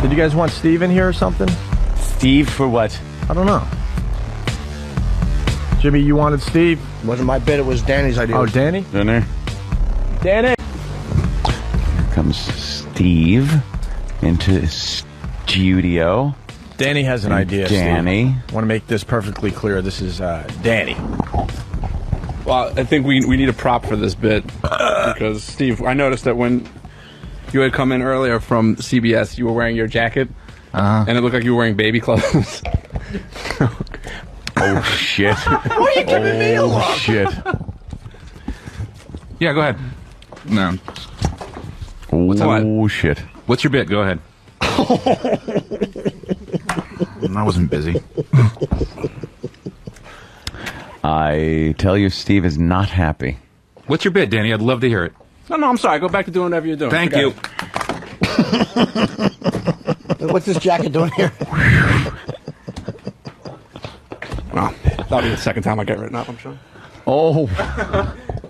Did you guys want Steve in here or something? Steve for what? I don't know. Jimmy, you wanted Steve? It wasn't my bit, it was Danny's idea. Oh, Danny? Dinner. Danny! Here comes Steve into his studio. Danny has an idea, Danny. Steve. I want to make this perfectly clear. This is Danny. Well, I think we need a prop for this bit because, Steve, I noticed that when you had come in earlier from CBS, you were wearing your jacket, and it looked like you were wearing baby clothes. Oh, shit. Why are you giving me a look? Oh, shit. Yeah, go ahead. No. Oh, shit. What's your bit? Go ahead. I wasn't busy. I tell you, Steve is not happy. What's your bit, Danny? I'd love to hear it. No, I'm sorry. Go back to doing whatever you're doing. Thank you. What's this jacket doing here? Well, that'll be the second time I get written up, I'm sure. Oh.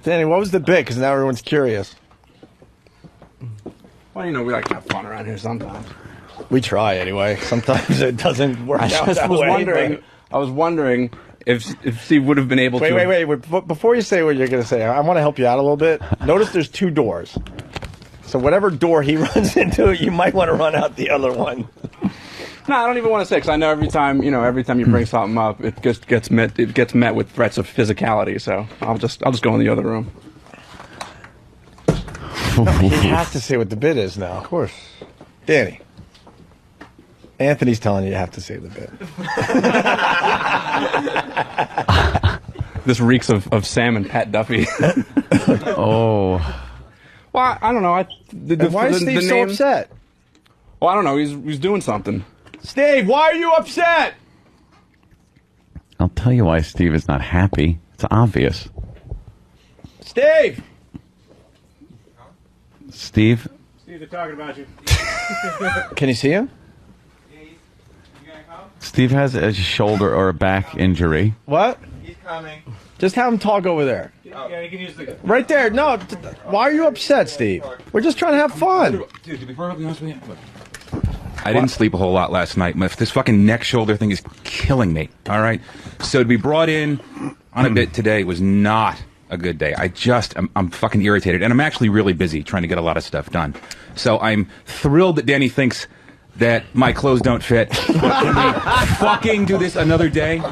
Danny, what was the bit? Because now everyone's curious. Well, you know, we like to have fun around here sometimes. We try anyway. Sometimes it doesn't work out I was wondering if Steve would have been able to... Wait. Before you say what you're going to say, I want to help you out a little bit. Notice there's 2 doors. So whatever door he runs into, you might want to run out the other one. No, I don't even want to say, because I know every time you bring something up, it just gets met with threats of physicality. So I'll just go in the other room. No, he has to say what the bit is now. Of course. Danny. Anthony's telling you have to say the bit. This reeks of Sam and Pat Duffy. Oh. Well, I don't know. Why is Steve so upset? Well, I don't know. He's doing something. Steve, why are you upset? I'll tell you why Steve is not happy. It's obvious. Steve! Steve? Steve, they're talking about you. Can you see him? Steve has a shoulder or a back injury. What? He's coming. Just have him talk over there. Yeah, you can use the... Right there. No, why are you upset, Steve? We're just trying to have fun. Dude, to be perfectly honest with you, I didn't sleep a whole lot last night. This fucking neck shoulder thing is killing me. All right? So to be brought in on a bit today was not a good day. I'm fucking irritated. And I'm actually really busy trying to get a lot of stuff done. So I'm thrilled that Danny thinks that my clothes don't fit. Can we fucking do this another day?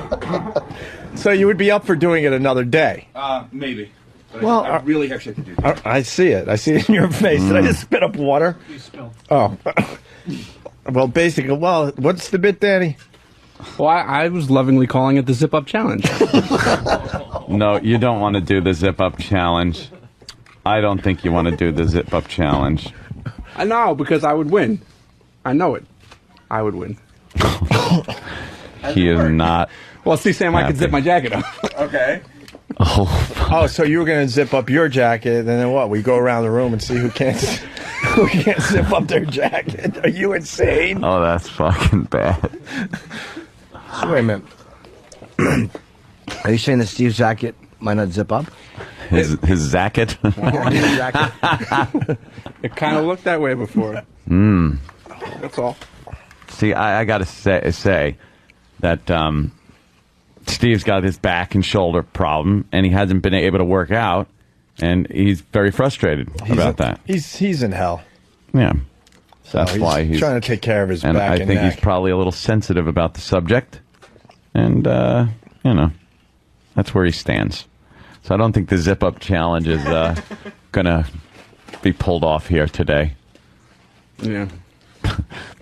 So you would be up for doing it another day? Maybe. But Well, I really actually have to do this. I see it. I see it in your face. Did I just spit up water? You spilled. Oh. Well, basically, what's the bit, Danny? Well, I was lovingly calling it the Zip Up Challenge. No, you don't want to do the zip up challenge. I don't think you want to do the zip up challenge. I know, because I would win. I know it. I would win. He is not. Well, see, Sam, I could happy. zip my jacket up. Okay. Oh, so you were going to zip up your jacket, and then what? We go around the room and see who can't zip up their jacket. Are you insane? Oh, that's fucking bad. Wait a minute. Are you saying that Steve's jacket might not zip up? His zacket. It kind of looked that way before. That's all. See, I got to say that Steve's got his back and shoulder problem, and he hasn't been able to work out, and he's very frustrated about that. He's in hell. Yeah. So That's why he's trying to take care of his and back I and think neck. he's probably a little sensitive about the subject, and that's where he stands. So I don't think the zip up challenge is gonna be pulled off here today. Yeah.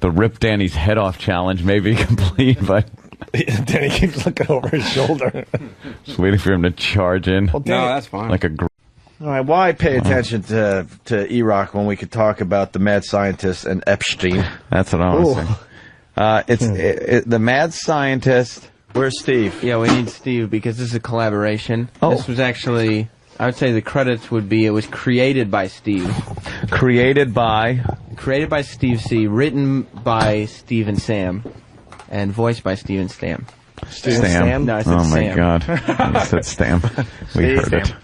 The rip Danny's head off challenge may be complete, but Danny keeps looking over his shoulder. just waiting for him to charge in. Well, Danny, No, that's fine. Like a. all right, why pay attention to E-Rock when we could talk about the Mad Scientist and Epshtein? That's what I want to say. It's the Mad Scientist. Where's Steve? Yeah, we need Steve because this is a collaboration. Oh. This was actually, I would say the credits would be, it was created by Steve. Created by. Created by Steve C., written by Steve and Sam, and voiced by Steve and Sam. Stam. No, I said Oh my Sam. God! You said Stam. We heard it.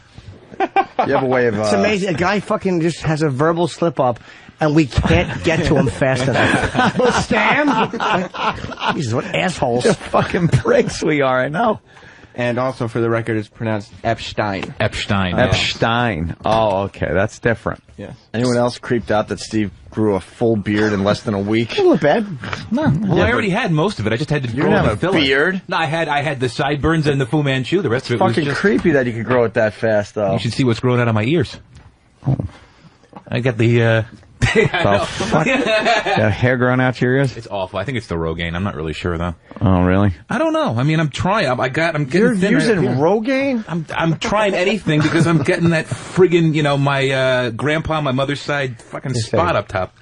You have a way of... It's amazing. A guy fucking just has a verbal slip up, and we can't get to him fast enough. Well, Stan? Jesus, what assholes. The fucking pricks we are, I know. And also, for the record, it's pronounced Epshtein. Epshtein. Epshtein. Oh, okay, that's different. Yes. Anyone else creeped out that Steve grew a full beard in less than a week? A little bad. No, well, I already had most of it. I just had to You grow didn't the have a filler. beard? No, I had the sideburns and the Fu Manchu. The rest of it was Fucking just... creepy that you could grow it that fast, though. You should see what's growing out of my ears. I got the... The fuck? Got hair growing out your ears? It's awful. I think it's the Rogaine. I'm not really sure though. Oh, really? I don't know. I mean, I'm trying. I'm getting You're thinner. using Rogaine? I'm trying anything because I'm getting that friggin', you know, my grandpa, my mother's side, fucking spot up top.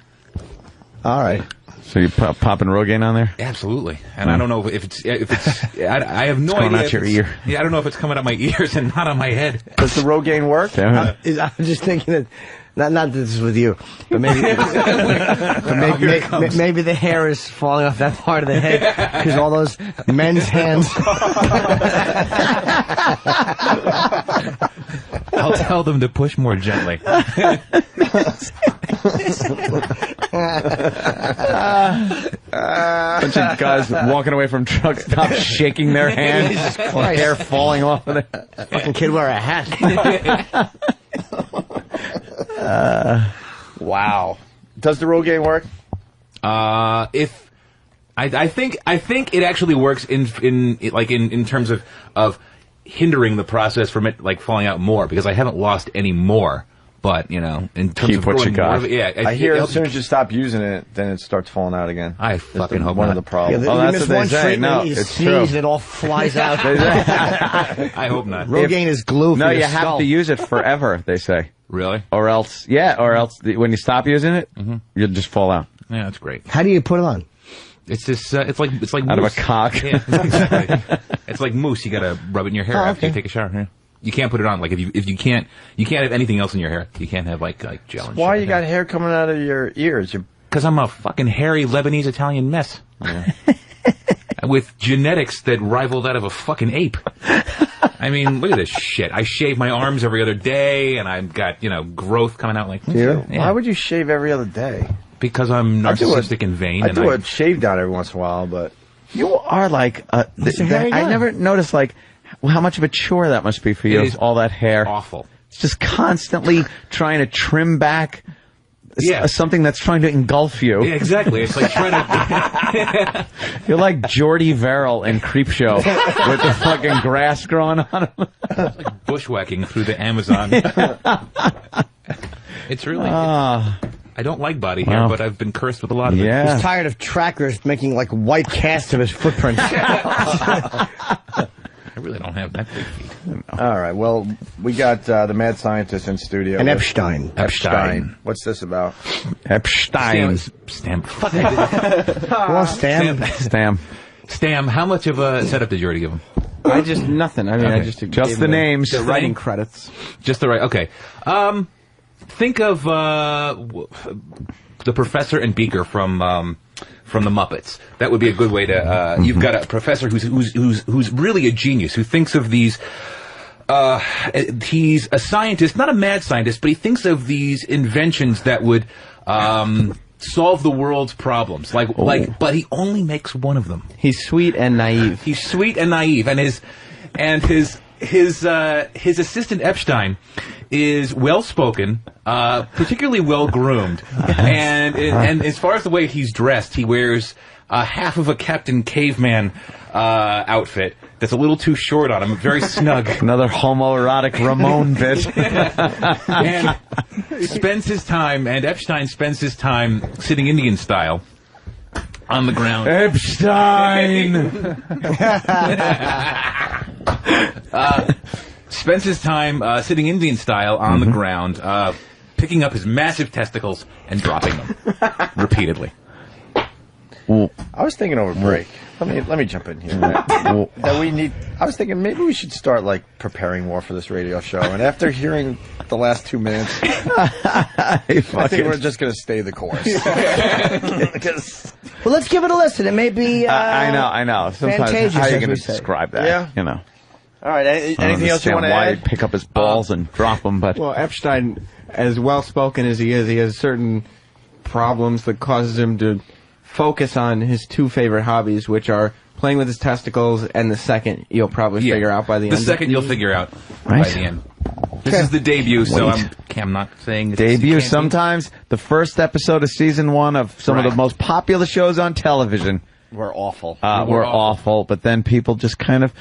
All right. So you popping Rogaine on there? Absolutely. And I don't know if it's I have no going idea. out your if it's- ear. Yeah, I don't know if it's coming out my ears and not on my head. Does the Rogaine work? Damn it. I'm just thinking that, not that this is with you, but maybe, maybe the hair is falling off that part of the head because all those men's hands. I'll tell them to push more gently. Bunch of guys walking away from truck stops shaking their hand, hair falling off of their... Fucking kid wear a hat. Wow. Does the Rogaine work? If I think it actually works in terms of hindering the process from it like falling out more because I haven't lost any more. But, you know, in terms Keep of what you growing got. more of it, yeah. I hear as soon as you stop using it, then it starts falling out again. I That's fucking hope one not. of the problems. Yeah, Oh, you that's miss what they one say. treatment, No, you it's sneeze, true. and it all flies out. I hope not. Rogaine is glue for No, your you have skull. to use it forever, they say. Really? Or else, when you stop using it, you'll just fall out. Yeah, that's great. How do you put it on? It's this. It's like Out of a mousse. cock. Yeah, exactly. It's like mousse. You gotta rub it in your hair after okay. you take a shower. Yeah. You can't put it on. Like if you can't have anything else in your hair. You can't have like gel. And Why shit you got hair coming out of your ears? Because I'm a fucking hairy Lebanese Italian mess. With genetics that rival that of a fucking ape. I mean, look at this shit. I shave my arms every other day, and I've got, growth coming out like... Yeah. Why would you shave every other day? Because I'm narcissistic and vain. I and do a shave down every once in a while, but... You are like... a hairy guy. I never noticed, like, how much of a chore that must be for you, It is all that hair. awful. It's just constantly trying to trim back Yeah. something that's trying to engulf you. Yeah, exactly. It's like trying to... You're like Geordie Verrill in Creepshow with the fucking grass growing on him. bushwhacking through the Amazon. It's really... I don't like body hair, Wow. but I've been cursed with a lot of it. Yeah. He's tired of trackers making like white casts of his footprint. I really don't have that big feet. All right, well, we got the Mad Scientist in studio. And with- Epshtein. Epshtein. What's this about? Epshtein. Stam. Fuck, I did it. Well, Stan. Stam. Stam, how much of a setup did you already give him? I just nothing. I mean, Okay. I just Just gave the him names. the writing credits. Just the right. Okay. Think of the Professor and Beaker from the Muppets. That would be a good way to. You've got a professor who's really a genius who thinks of these. He's a scientist, not a mad scientist, but he thinks of these inventions that would solve the world's problems. But he only makes one of them. He's sweet and naive. He's sweet and naive, and his assistant Epshtein is well spoken, particularly well groomed, and as far as the way he's dressed, he wears half of a Captain Caveman outfit that's a little too short on him, very snug. Another homoerotic Ramon bit. And Epshtein spends his time sitting Indian style on the ground. Epshtein! Spends his time sitting Indian style on the ground, picking up his massive testicles and dropping them repeatedly. I was thinking over break. Let me jump in here. That we need. I was thinking maybe we should start like preparing more for this radio show. And after hearing the last 2 minutes, I think we're just going to stay the course. Well, let's give it a listen. It may be. I know. Sometimes Fantagious, how are you as going we to say. describe that? Yeah. You know. All right. Anything else you want to why add? he'd pick up his balls and drop them, but Well, Epshtein, as well spoken as he is, he has certain problems that causes him to focus on his two favorite hobbies, which are playing with his testicles, and the second you'll probably figure out by the end. The second you'll figure out by the end. This is the debut, so I'm not saying... Debut sometimes. The first episode of season 1 of some of the most popular shows on television. We're awful. We're awful, but then people just kind of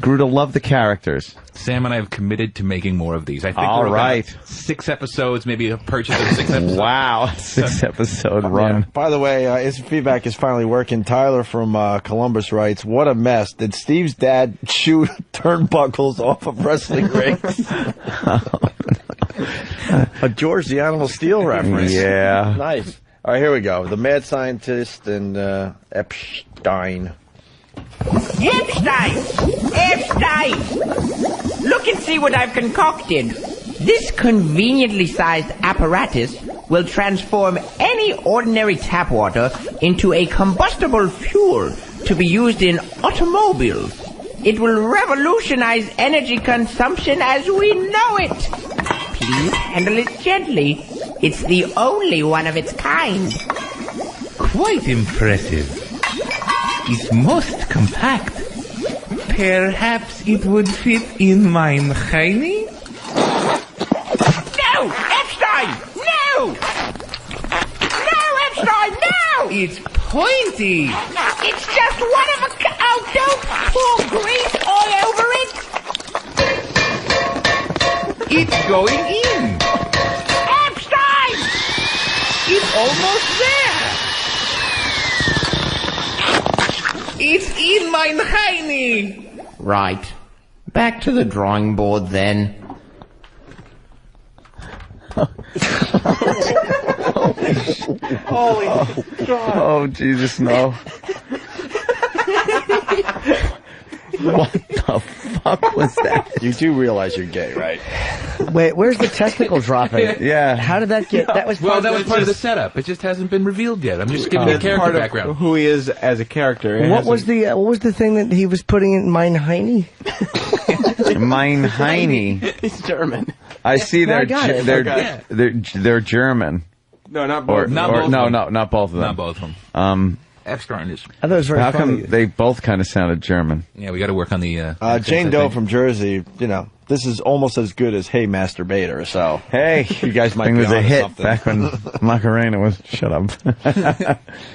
grew to love the characters. Sam and I have committed to making more of these. I think All we're right. 6 episodes, maybe a purchase of 6 episodes. Wow, 6-episode run. By the way, his feedback is finally working. Tyler from Columbus writes, "What a mess. Did Steve's dad shoot turnbuckles off of wrestling rings?" A George the Animal Steel reference. Yeah. Nice. All right, here we go. The Mad Scientist and Epshtein. Epshtein! Look and see what I've concocted. This conveniently sized apparatus will transform any ordinary tap water into a combustible fuel to be used in automobiles. It will revolutionize energy consumption as we know it. Please handle it gently. It's the only one of its kind. Quite impressive. It's most compact. Perhaps it would fit in mine Heine? No! Epshtein! No! No, Epshtein, no! It's pointy. It's just one of a... Oh, don't pour grease all over it! It's going in. Epshtein! It's almost there. It's in mine Heine. Right. Back to the drawing board, then. Holy God. Oh, Jesus, no. What the fuck was that? You do realize you're gay, right? Wait, where's the testicle dropping? Yeah. How did that get? That was Well, that was part of the setup. It just hasn't been revealed yet. I'm just giving you a character part background. of who he is as a character. It What was the thing that he was putting in Mein Heine? Mein Heine. It's German. I see I got it. they're German. No, not both. Not both of them. Not both of them. Not both of them. Epstein is... I thought it was very How funny. come they both kind of sounded German? Yeah, we got to work on the... Jane Doe from Jersey, this is almost as good as Hey Masturbator, so... Hey, You guys might thing be was a onto hit something. back when Macarena was... Shut up.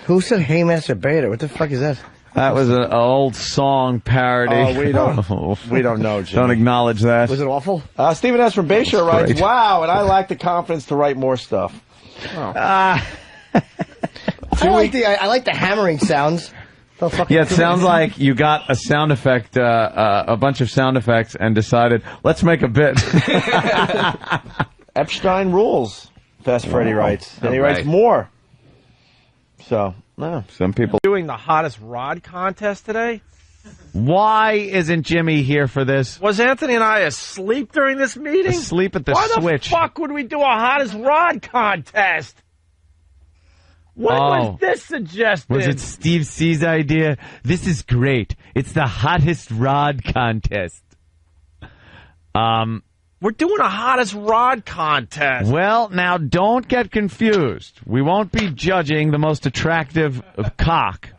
Who said "Hey, Master Beta"? What the fuck is that? That was an old song parody. Oh, we don't- Oh. we don't know, Jimmy. Don't acknowledge that. Was it awful? Stephen S. from Bayshore writes, Great. "Wow, and I lack the confidence to write more stuff." I like the hammering sounds. The fucking Yeah, it sounds like you got a sound effect, a bunch of sound effects, and decided, let's make a bit. Epshtein rules, Fast Freddy writes. And he writes more. So, no. Some people... Doing the hottest rod contest today. Why isn't Jimmy here for this? Was Anthony and I asleep during this meeting? Asleep at the Why switch. the fuck would we do a hottest rod contest? When was this suggested? Was it Steve C's idea? This is great. It's the hottest rod contest. We're doing a hottest rod contest. Well, now don't get confused. We won't be judging the most attractive cock.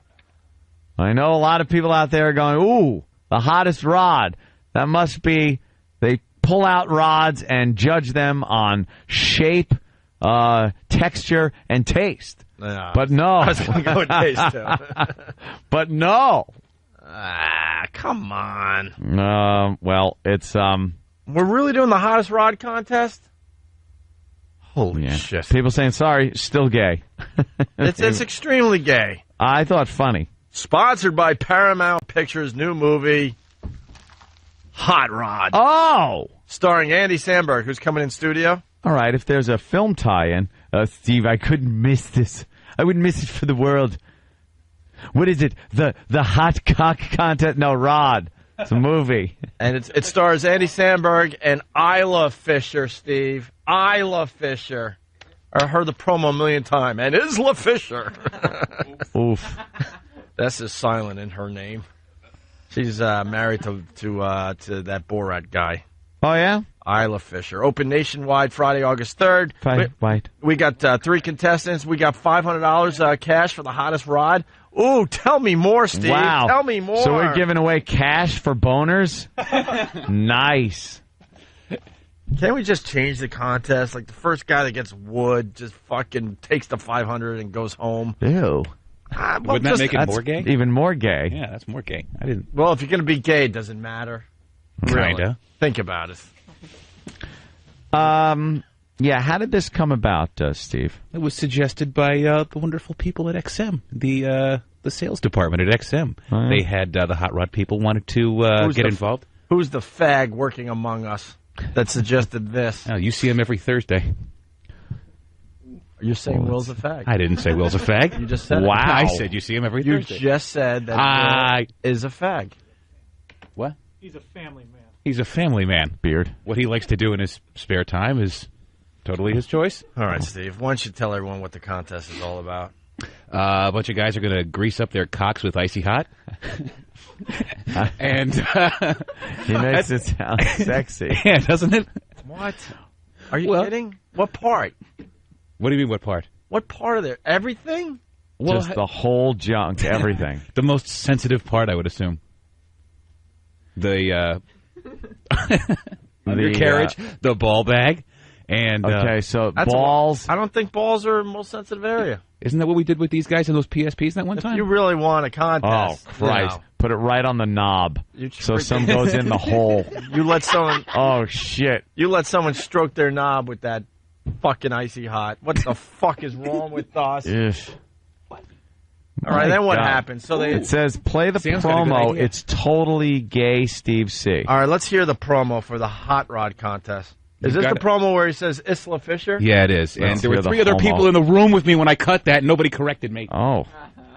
I know a lot of people out there are going, ooh, the hottest rod. That must be, they pull out rods and judge them on shape, texture, and taste. Yeah. But no. I was going to go with taste, too. But no. Come on. Well, it's, We're really doing the hottest rod contest? Holy shit. People saying, sorry, still gay. It's extremely gay. I thought funny. Sponsored by Paramount Pictures' new movie, Hot Rod. Oh! Starring Andy Samberg, who's coming in studio. All right, if there's a film tie-in, Steve, I couldn't miss this. I wouldn't miss it for the world. What is it? The hot cock contest? No, Rod. It's a movie. And it stars Andy Samberg and Isla Fisher, Steve. Isla Fisher. I heard the promo a million times. And Isla Fisher. Oof. That's just silent in her name. She's married to that Borat guy. Oh, yeah? Isla Fisher. Open nationwide Friday, August 3rd. We got 3 contestants. We got $500 cash for the hottest rod. Ooh, tell me more, Steve. Wow. Tell me more. So we're giving away cash for boners? Nice. Can't we just change the contest? Like the first guy that gets wood just fucking takes the 500 and goes home. Ew. Wouldn't that make it more gay? Even more gay. Yeah, that's more gay. I didn't. Well, if you're going to be gay, it doesn't matter. Really. Kinda. Think about it. Yeah, how did this come about, Steve? It was suggested by the wonderful people at XM, the sales department at XM. They had the hot rod people wanted to get involved. Who's the fag working among us that suggested this? Oh, you see him every Thursday. You're saying Will's a fag. I didn't say Will's a fag. You just said Wow. it. I said you see him every Thursday. You just said that Will is a fag. What? He's a family man. He's a family man. Beard. What he likes to do in his spare time is totally his choice. All right, Steve. Why don't you tell everyone what the contest is all about? A bunch of guys are going to grease up their cocks with icy hot. And he makes it sound sexy. Yeah, doesn't it? What? Are you kidding? What part? What do you mean, what part? What part of there? Everything? Well, just the whole junk, everything. The most sensitive part, I would assume. The undercarriage, the ball bag, and okay, so balls. I don't think balls are the most sensitive area. Isn't that what we did with these guys in those PSPs that one time? If you really want a contest, oh Christ! Put it right on the knob, so some goes in the hole. You let someone. Oh shit! You let someone stroke their knob with that fucking icy hot. What the fuck is wrong with us? Ish. All right, then what happens? So it says play the promo. It's totally gay, Steve C. All right, let's hear the promo for the hot rod contest. Is this the promo where he says Isla Fisher? Yeah, it is. And there were 3 other people in the room with me when I cut that. And nobody corrected me. Oh,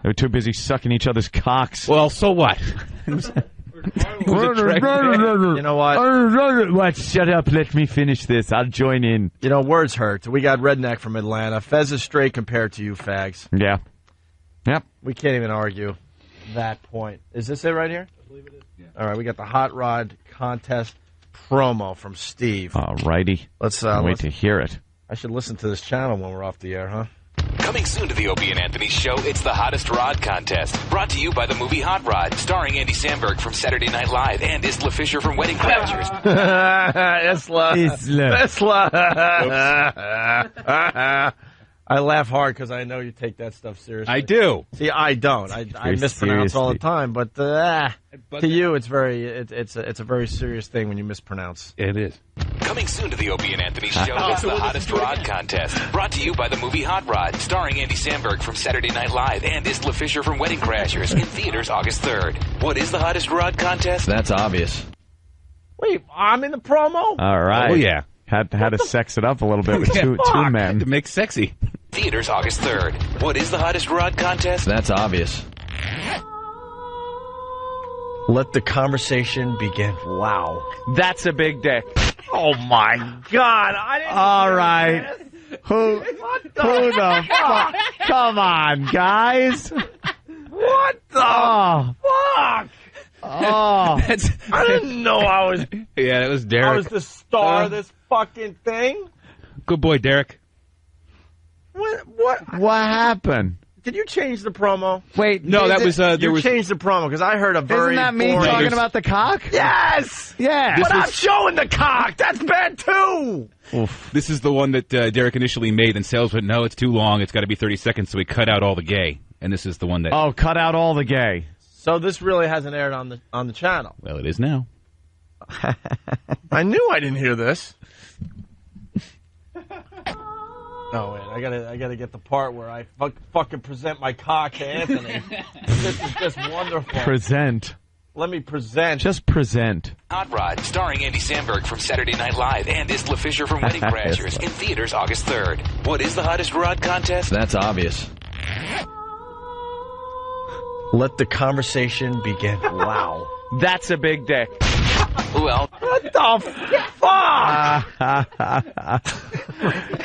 they were too busy sucking each other's cocks. Well, so what? You know what? What? Shut up. Let me finish this. I'll join in. You know, words hurt. We got Redneck from Atlanta. Fez is straight compared to you fags. Yeah. Yep. We can't even argue that point. Is this it right here? I believe it is. Yeah. All right, we got the hot rod contest promo from Steve. All righty. Let's wait to hear it. I should listen to this channel when we're off the air, huh? Coming soon to the Opie and Anthony Show, it's the Hottest Rod Contest. Brought to you by the movie Hot Rod, starring Andy Samberg from Saturday Night Live and Isla Fisher from Wedding Crashers. Isla. I laugh hard because I know you take that stuff seriously. I do. See, I don't. I mispronounce all the time, but to you, it's a very serious thing when you mispronounce. It is. Coming soon to the Opie and Anthony Show, it's the Hottest Rod Contest. Brought to you by the movie Hot Rod, starring Andy Samberg from Saturday Night Live and Isla Fisher from Wedding Crashers in theaters August 3rd. What is the Hottest Rod Contest? That's obvious. Wait, I'm in the promo? All right. Oh, yeah. Had to sex it up a little bit with two men. To make sexy. Theaters August 3rd. What is the Hottest Rod Contest? That's obvious. Let the conversation begin. Wow. That's a big dick. Oh, my God. I didn't All right. Who the fuck? Come on, guys. What the fuck? Oh. I didn't know I was... Yeah, that was Derek. I was the star of this fucking thing? Good boy, Derek. What happened? Did you change the promo? Wait, no, that was you changed the promo because I heard a very. Isn't that me talking about the cock? Yes. Yeah. But I'm showing the cock. That's bad too. Oof. This is the one that Derek initially made, and sales went, no, it's too long. It's got to be 30 seconds, so we cut out all the gay. And this is the one that. Oh, cut out all the gay. So this really hasn't aired on the channel. Well, it is now. I knew I didn't hear this. Oh wait, I gotta get the part where I fucking present my cock to Anthony. This is just wonderful. Present. Let me present. Just present. Hot Rod, starring Andy Samberg from Saturday Night Live and Isla Fisher from Wedding Crashers in theaters August 3rd. What is the Hottest Rod Contest? That's obvious. Let the conversation begin. Wow. That's a big dick. Well, what the fuck?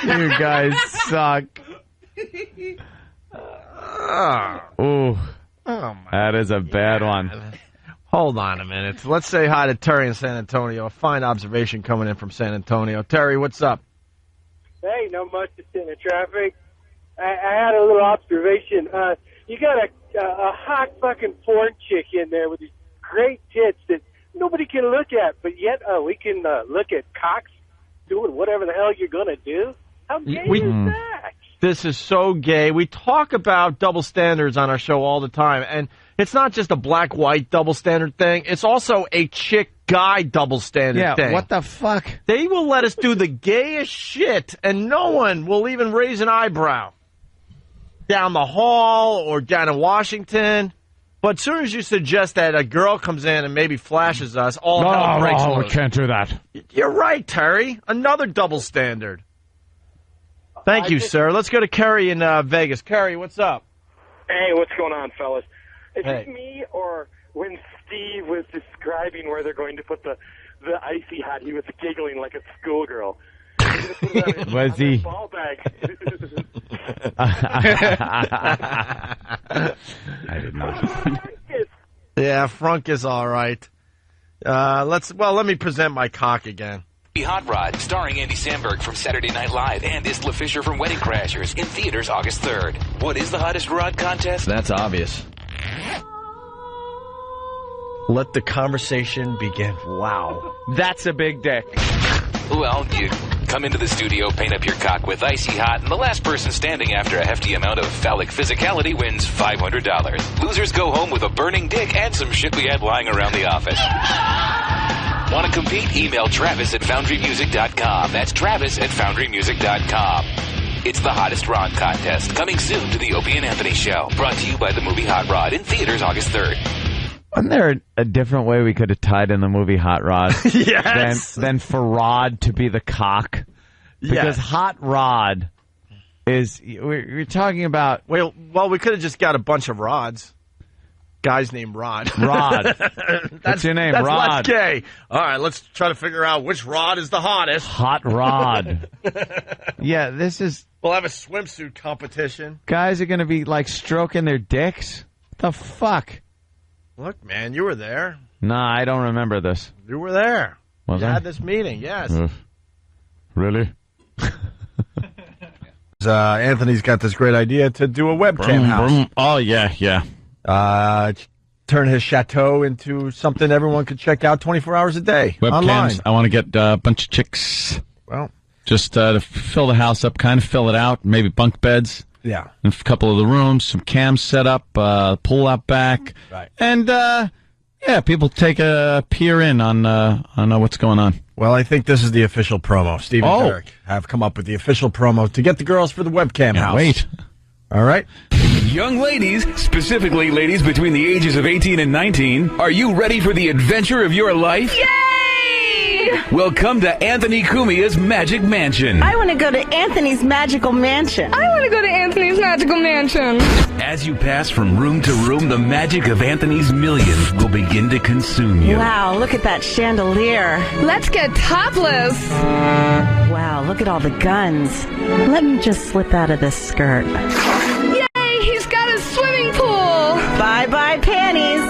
You guys suck. Oh that is a bad one. Hold on a minute. Let's say hi to Terry in San Antonio. A fine observation coming in from San Antonio. Terry, what's up? Hey, not much. Just sitting in traffic. I had a little observation. You got a hot fucking porn chick in there with these great tits that nobody can look at, but yet we can look at cocks doing whatever the hell you're going to do? How gay is that? This is so gay. We talk about double standards on our show all the time, and it's not just a black-white double standard thing. It's also a chick-guy double standard thing. Yeah, what the fuck? They will let us do the gayest shit, and no one will even raise an eyebrow down the hall or down in Washington. But as soon as you suggest that a girl comes in and maybe flashes us, all hell breaks loose. We can't do that. You're right, Terry. Another double standard. Thank you, sir. Let's go to Kerry in Vegas. Kerry, what's up? Hey, what's going on, fellas? Is Hey. it me, or when Steve was describing where they're going to put the icy hot, he was giggling like a schoolgirl? Was he? Ball bag. I did not. Yeah, Frunk is all right. Let me present my cock again. Hot Rod, starring Andy Samberg from Saturday Night Live and Isla Fisher from Wedding Crashers, in theaters August 3rd. What is the hottest rod contest? That's obvious. Let the conversation begin. Wow. That's a big dick. Well, you come into the studio, paint up your cock with Icy Hot, and the last person standing after a hefty amount of phallic physicality wins $500. Losers go home with a burning dick and some shit we had lying around the office. Want to compete? Email Travis at FoundryMusic.com. That's Travis at FoundryMusic.com. It's the hottest rod contest, coming soon to the Opie and Anthony Show. Brought to you by the movie Hot Rod, in theaters August 3rd. Wasn't there a different way we could have tied in the movie Hot Rod? Yes. Than for Rod to be the cock? Because Hot Rod is... We're talking about... Well, we could have just got a bunch of rods. Guy's named Rod. Rod. What's your name? That's Rod. less gay. All right, let's try to figure out which rod is the hottest. Hot Rod. Yeah, this is... We'll have a swimsuit competition. Guys are going to be, like, stroking their dicks? What the fuck? Look, man, you were there. Nah, I don't remember this. You were there. Was you I? had this meeting, yes. Really? Anthony's got this great idea to do a webcam house. Oh, yeah. Turn his chateau into something everyone could check out 24 hours a day online. Webcams. I want to get a bunch of chicks. Well, just to fill the house up, kind of fill it out. Maybe bunk beds. Yeah. In a couple of the rooms, some cams set up, pool out back. Right. And, people take a peer in on what's going on. Well, I think this is the official promo. Steve and Derek have come up with the official promo to get the girls for the webcam house. Wait. All right. Young ladies, specifically ladies between the ages of 18 and 19, are you ready for the adventure of your life? Yay! Well, come to Anthony Cumia's Magic Mansion. I want to go to Anthony's Magical Mansion. I want to go to Anthony's Magical Mansion. As you pass from room to room, the magic of Anthony's millions will begin to consume you. Wow, look at that chandelier. Let's get topless. Wow, look at all the guns. Let me just slip out of this skirt. Yay, he's got a swimming pool. Bye-bye panties.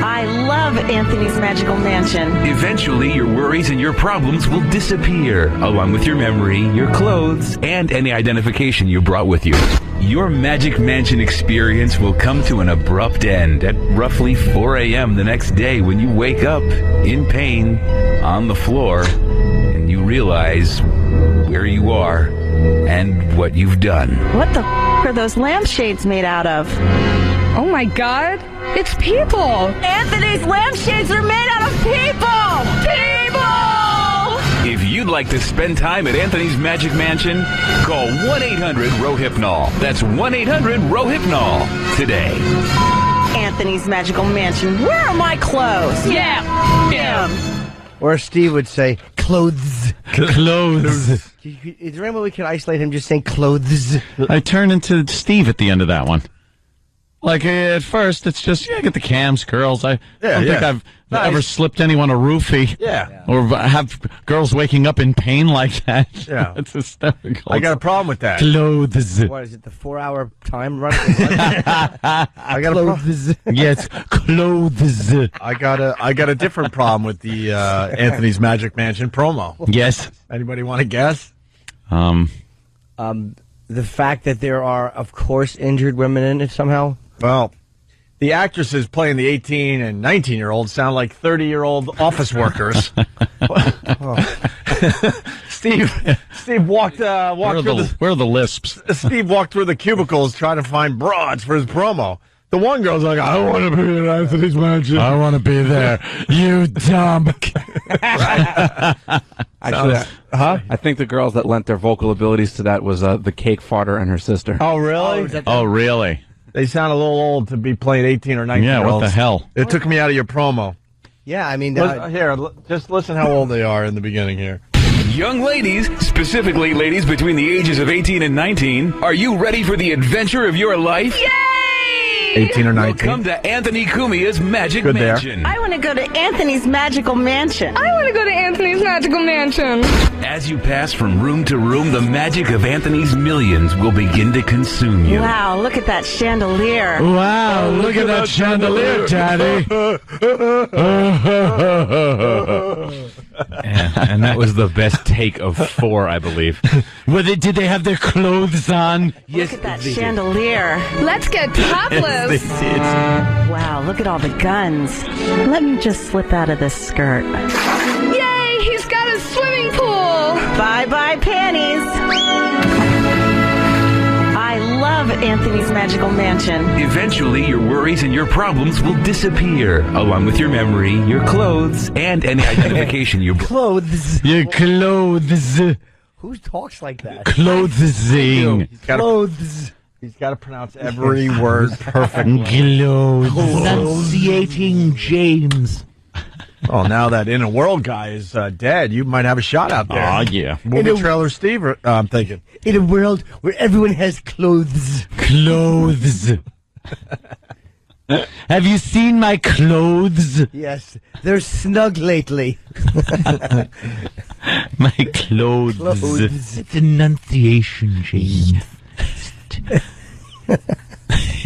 I love Anthony's Magical Mansion. Eventually, your worries and your problems will disappear, along with your memory, your clothes, and any identification you brought with you. Your Magic Mansion experience will come to an abrupt end at roughly 4 a.m. the next day when you wake up in pain on the floor and you realize where you are and what you've done. What the are those lampshades made out of? Oh my God, it's people. Anthony's lampshades are made out of people. If you'd like to spend time at Anthony's Magic Mansion, call 1-800-ROHYPNOL. That's 1-800-ROHYPNOL today. Anthony's Magical Mansion. Where are my clothes? Yeah. Or Steve would say, clothes. Clothes. Is there any way we can isolate him just saying clothes? I turned into Steve at the end of that one. Like at first, it's just get the cams, girls. I don't think I've ever slipped anyone a roofie. Yeah. Or have girls waking up in pain like that. Yeah. It's hysterical. I got a problem with that. Clothes. What is it? The 4-hour time run? I got a problem. Yes, clothes. I got a different problem with the Anthony's Magic Mansion promo. Yes. Anybody want to guess? The fact that there are, of course, injured women in it somehow. Well, the actresses playing the 18 and 19-year-olds sound like 30-year-old office workers. Steve walked where are the lisps? Steve walked through the cubicles trying to find broads for his promo. The one girl's like, I want to be in Anthony's Mansion. I want to be there. You dumb. Actually, I think the girls that lent their vocal abilities to that was the cake farter and her sister. Oh, really? Oh, really? They sound a little old to be playing 18 or 19 Yeah, year olds. what the hell? It took me out of your promo. Yeah, I mean... Just listen how old they are in the beginning here. Young ladies, specifically ladies between the ages of 18 and 19, are you ready for the adventure of your life? Yay! 18 or 19. Welcome to Anthony Cumia's Magic Good there. Mansion. I want to go to Anthony's Magical Mansion. I want to go to Anthony's Magical Mansion. As you pass from room to room, the magic of Anthony's millions will begin to consume you. Wow, look at that chandelier. Wow, look at that chandelier, Daddy. And that was the best take of 4, I believe. Did they have their clothes on? Look at that chandelier. Let's get topless. Wow, look at all the guns. Let me just slip out of this skirt. Yay, he's got a swimming pool. Bye-bye, panties. I love Anthony's Magical Mansion. Eventually, your worries and your problems will disappear, along with your memory, your clothes, and any identification you... Clothes. Your clothes. Who talks like that? Clothesing. Clothes. He's got to pronounce every word perfectly. Enunciating James. Oh, now that In a World guy is dead, you might have a shot out there. Oh, yeah. Movie trailer Steve, I'm thinking. In a world where everyone has clothes. Clothes. Have you seen my clothes? Yes, they're snug lately. My clothes. It's enunciation, James.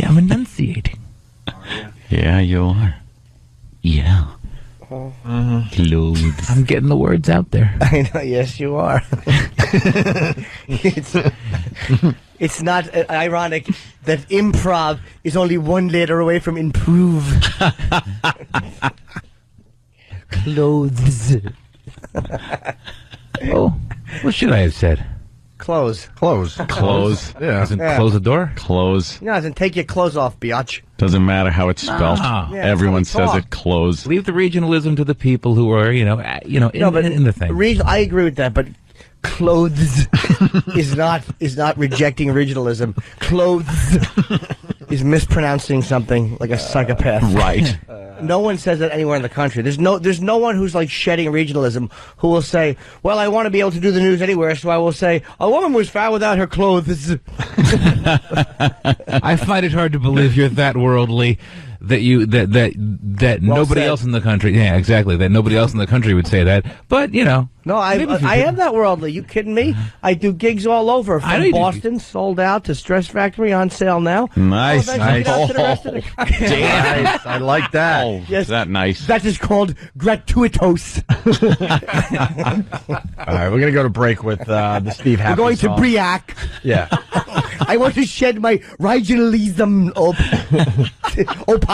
I'm enunciating. Yeah, you are. Yeah. Clothes. I'm getting the words out there. I know, yes, you are. It's not ironic that improv is only one letter away from improve. Clothes. Oh, what should I have said? Close. Close. Close. Yeah. Doesn't close the door? Close. No, then take your clothes off, biatch. Doesn't matter how it's spelled. Ah. Yeah, Everyone that's how we says talk. it close. Leave the regionalism to the people who are, in the thing. I agree with that, but clothes is not rejecting originalism. Clothes is mispronouncing something like a psychopath. Right. No one says that anywhere in the country. There's no one who's like shedding regionalism who will say, "Well, I want to be able to do the news anywhere, so I will say a woman was found without her clothes." I find it hard to believe you're that worldly that nobody said. else in the country. Yeah, exactly. That nobody else in the country would say that. But No, I am that worldly. You kidding me? I do gigs all over, I know from you do. Boston, sold out, to Stress Factory, on sale now. Nice. I'll eventually get out to the rest of the Damn. Nice. I like that. Oh, Yes. is that nice? That is called gratuitous. All right, we're going to go to break with the Steve Happy We're going song. to Briac. Yeah. I want to shed my regionalism opie.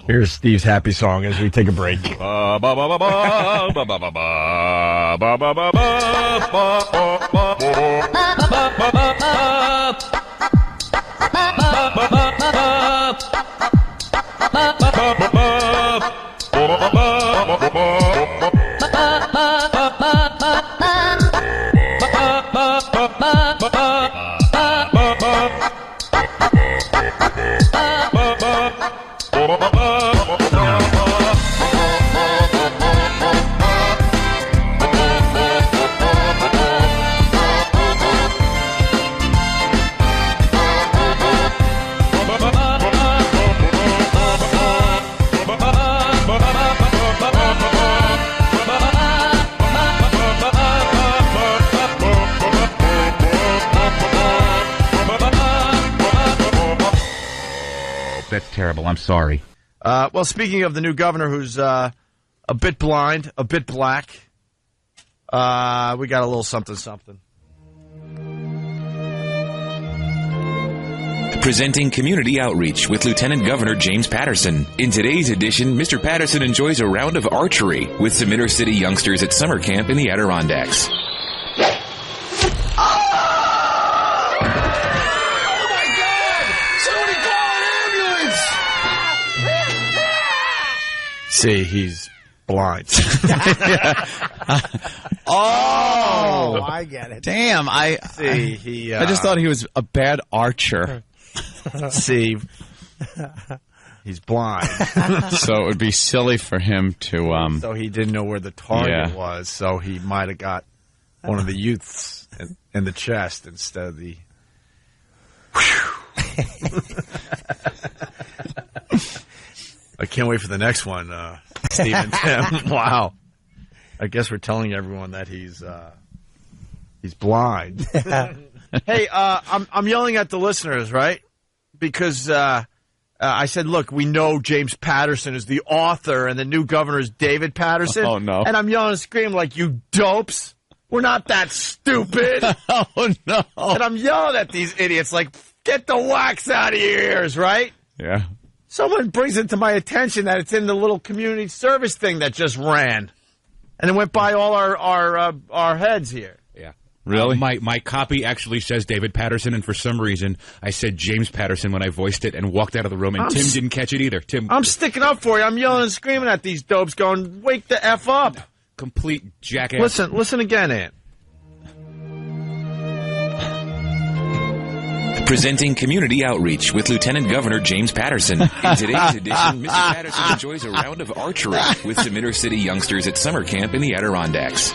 Here's Steve's Happy song as we take a break. That's terrible. I'm sorry. Well, speaking of the new governor who's a bit blind, a bit black, we got a little something. Presenting Community Outreach with Lieutenant Governor James Patterson. In today's edition, Mr. Patterson enjoys a round of archery with some inner city youngsters at summer camp in the Adirondacks. See, he's blind. Oh, I get it. Damn, I just thought he was a bad archer. See, he's blind. So it would be silly for him to... So he didn't know where the target was, so he might have got one of the youths in the chest instead of the... I can't wait for the next one, Steve and Tim. Wow. I guess we're telling everyone that he's blind. Hey, I'm yelling at the listeners, right? Because I said, look, we know James Patterson is the author and the new governor is David Patterson. Oh, no. And I'm yelling and screaming like, you dopes. We're not that stupid. Oh, no. And I'm yelling at these idiots like, get the wax out of your ears, right? Yeah. Someone brings it to my attention that it's in the little community service thing that just ran. And it went by all our heads here. Yeah. Really? My copy actually says David Patterson, and for some reason I said James Patterson when I voiced it and walked out of the room, and Tim didn't catch it either. I'm sticking up for you. I'm yelling and screaming at these dopes going, wake the F up. Complete jackass. Listen again, Ant. Presenting Community Outreach with Lieutenant Governor James Patterson. In today's edition, Mr. Patterson enjoys a round of archery with some inner city youngsters at summer camp in the Adirondacks.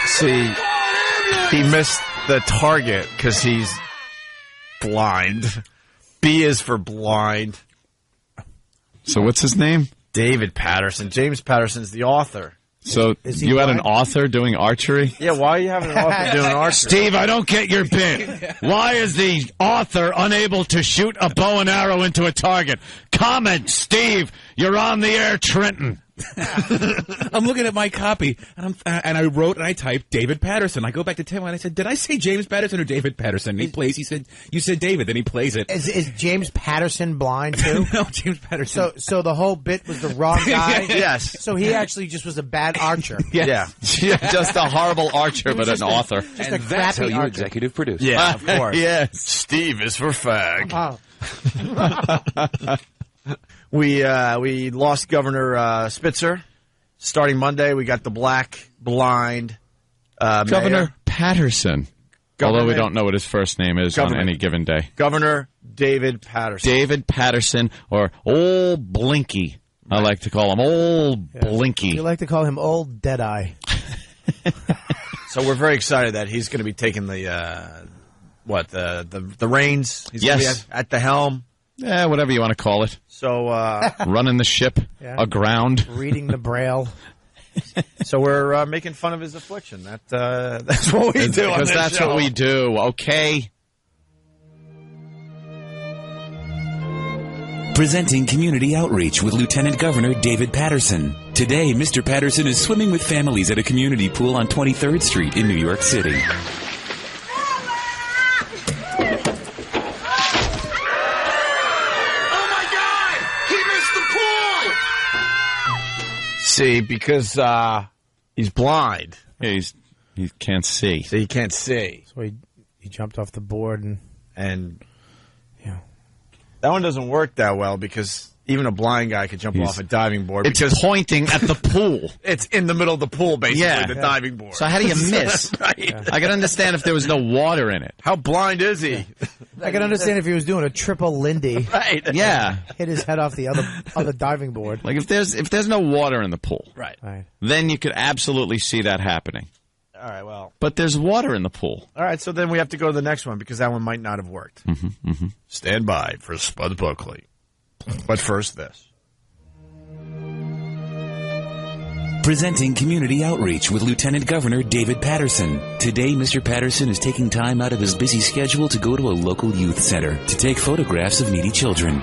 See, he missed the target because he's blind. B is for blind. So what's his name? David Patterson. James Patterson's the author. So you had an author doing archery? Yeah, why are you having an author doing archery? Steve, I don't get your bit. Why is the author unable to shoot a bow and arrow into a target? Comment, Steve. You're on the air, Trenton. I'm looking at my copy, and I wrote and I typed David Patterson. I go back to Tim and I said, did I say James Patterson or David Patterson? And he said, you said David, then he plays it. Is James Patterson blind too? No, James Patterson. So the whole bit was the wrong guy? Yes. So he actually just was a bad archer. Yes. Yeah, just a horrible archer, but an author. And that's how you executive produce. Yeah, of course. Yes. Steve is for fag. Oh. We lost Governor Spitzer. Starting Monday, we got the black, blind Governor mayor. Patterson. Although we don't know what his first name is on any given day. Governor David Patterson. David Patterson, or Old Blinky. I like to call him Old Blinky. You like to call him Old Deadeye. So we're very excited that he's going to be taking the reins. He's going to be at the helm. Yeah, whatever you want to call it. So running the ship aground. Reading the Braille. So we're making fun of his affliction. That's what we do. Because that's what we do, okay? Presenting Community Outreach with Lieutenant Governor David Patterson. Today, Mr. Patterson is swimming with families at a community pool on 23rd Street in New York City. See, because he's blind. Yeah, he can't see. So he can't see. So he jumped off the board and that one doesn't work that well because even a blind guy could jump off a diving board. It's pointing at the pool. It's in the middle of the pool, basically, the diving board. So how do you miss? Right. I can understand if there was no water in it. How blind is he? I can understand if he was doing a triple Lindy. Right. Yeah. Hit his head off the other diving board. Like if there's no water in the pool, right, then you could absolutely see that happening. All right, well. But there's water in the pool. All right, so then we have to go to the next one because that one might not have worked. Stand by for Spud Buckley. But first, this. Presenting Community Outreach with Lieutenant Governor David Patterson. Today, Mr. Patterson is taking time out of his busy schedule to go to a local youth center to take photographs of needy children.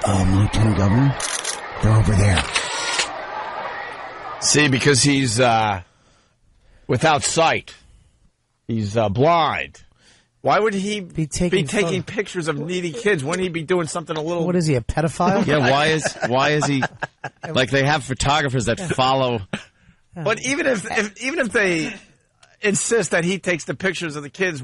Lieutenant Governor, they're over there. See, because he's without sight. He's blind. Why would he be taking pictures of needy kids? Wouldn't he be doing something a little... What is he, a pedophile? Yeah, why is he... Like, they have photographers that follow... But even if they insist that he takes the pictures of the kids,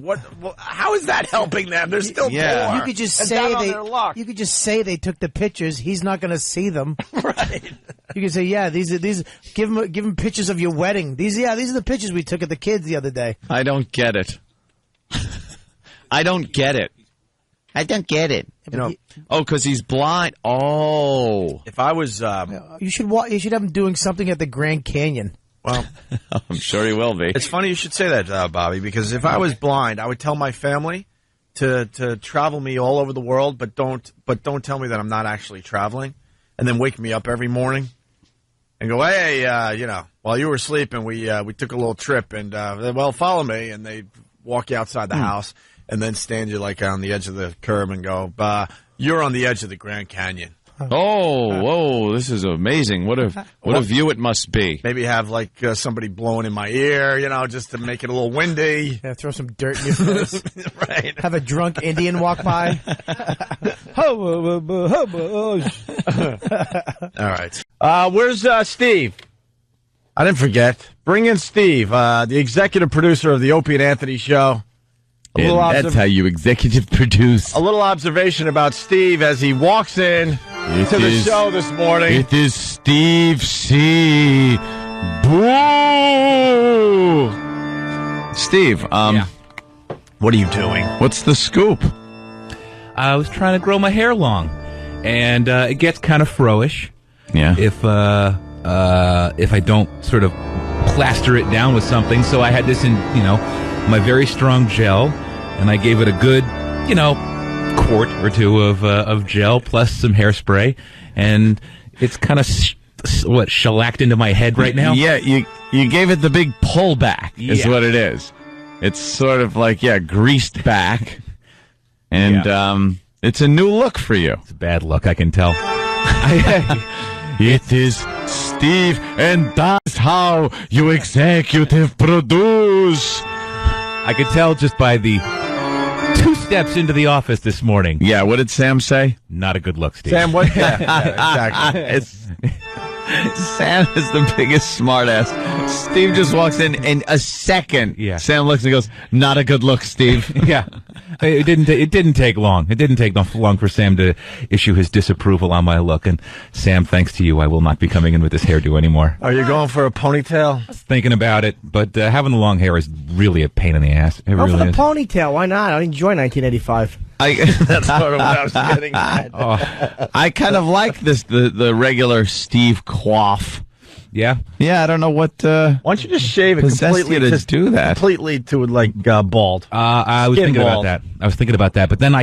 how is that helping them? They're still poor. You could just And say down on their luck. You could just say they took the pictures. He's not going to see them. Right. You can say, yeah, these. Give him pictures of your wedding. These are the pictures we took of the kids the other day. I don't get it. I don't get it. I don't get it. Oh, because he's blind. Oh. If I was... You should have him doing something at the Grand Canyon. Well, I'm sure he will be. It's funny you should say that, Bobby, because if I was blind, I would tell my family to travel me all over the world, but don't tell me that I'm not actually traveling, and then wake me up every morning and go, hey, while you were sleeping, we took a little trip, and follow me, and they walk you outside the house, and then stand you like on the edge of the curb and go, you're on the edge of the Grand Canyon. Oh, whoa, this is amazing. What a view it must be. Maybe have like somebody blowing in my ear, just to make it a little windy. Yeah, throw some dirt in your face. Right. Have a drunk Indian walk by. All right. Where's Steve? I didn't forget. Bring in Steve, the executive producer of the Opie and Anthony Show. That's how you executive produce. A little observation about Steve as he walks in to the show this morning. It is Steve C. Boo! Steve, what are you doing? What's the scoop? I was trying to grow my hair long, and it gets kind of froish. Yeah. If I don't sort of plaster it down with something, so I had this in my very strong gel, and I gave it a good quart or two of gel plus some hairspray, and it's kind of shellacked into my head right now. Yeah, you gave it the big pullback is what it is. It's sort of like greased back, and it's a new look for you. It's a bad look, I can tell. It is Steve, and that's how you executive produce. I could tell just by the 2 steps into the office this morning. Yeah, what did Sam say? Not a good look, Steve. Sam, what? Exactly. Sam is the biggest smartass. Steve just walks in a second. Yeah. Sam looks and goes, "Not a good look, Steve." Yeah. It didn't take long. It didn't take long for Sam to issue his disapproval on my look. And Sam, thanks to you, I will not be coming in with this hairdo anymore. Are you going for a ponytail? I was thinking about it, but having the long hair is really a pain in the ass. It really for the is. ponytail. Why not? I enjoy 1985. That's sort of what I was getting at. I kind of like the regular Steve coif. Yeah? Yeah, I don't know what... Why don't you just shave it completely to do that? Completely to like bald. I was thinking about that. But then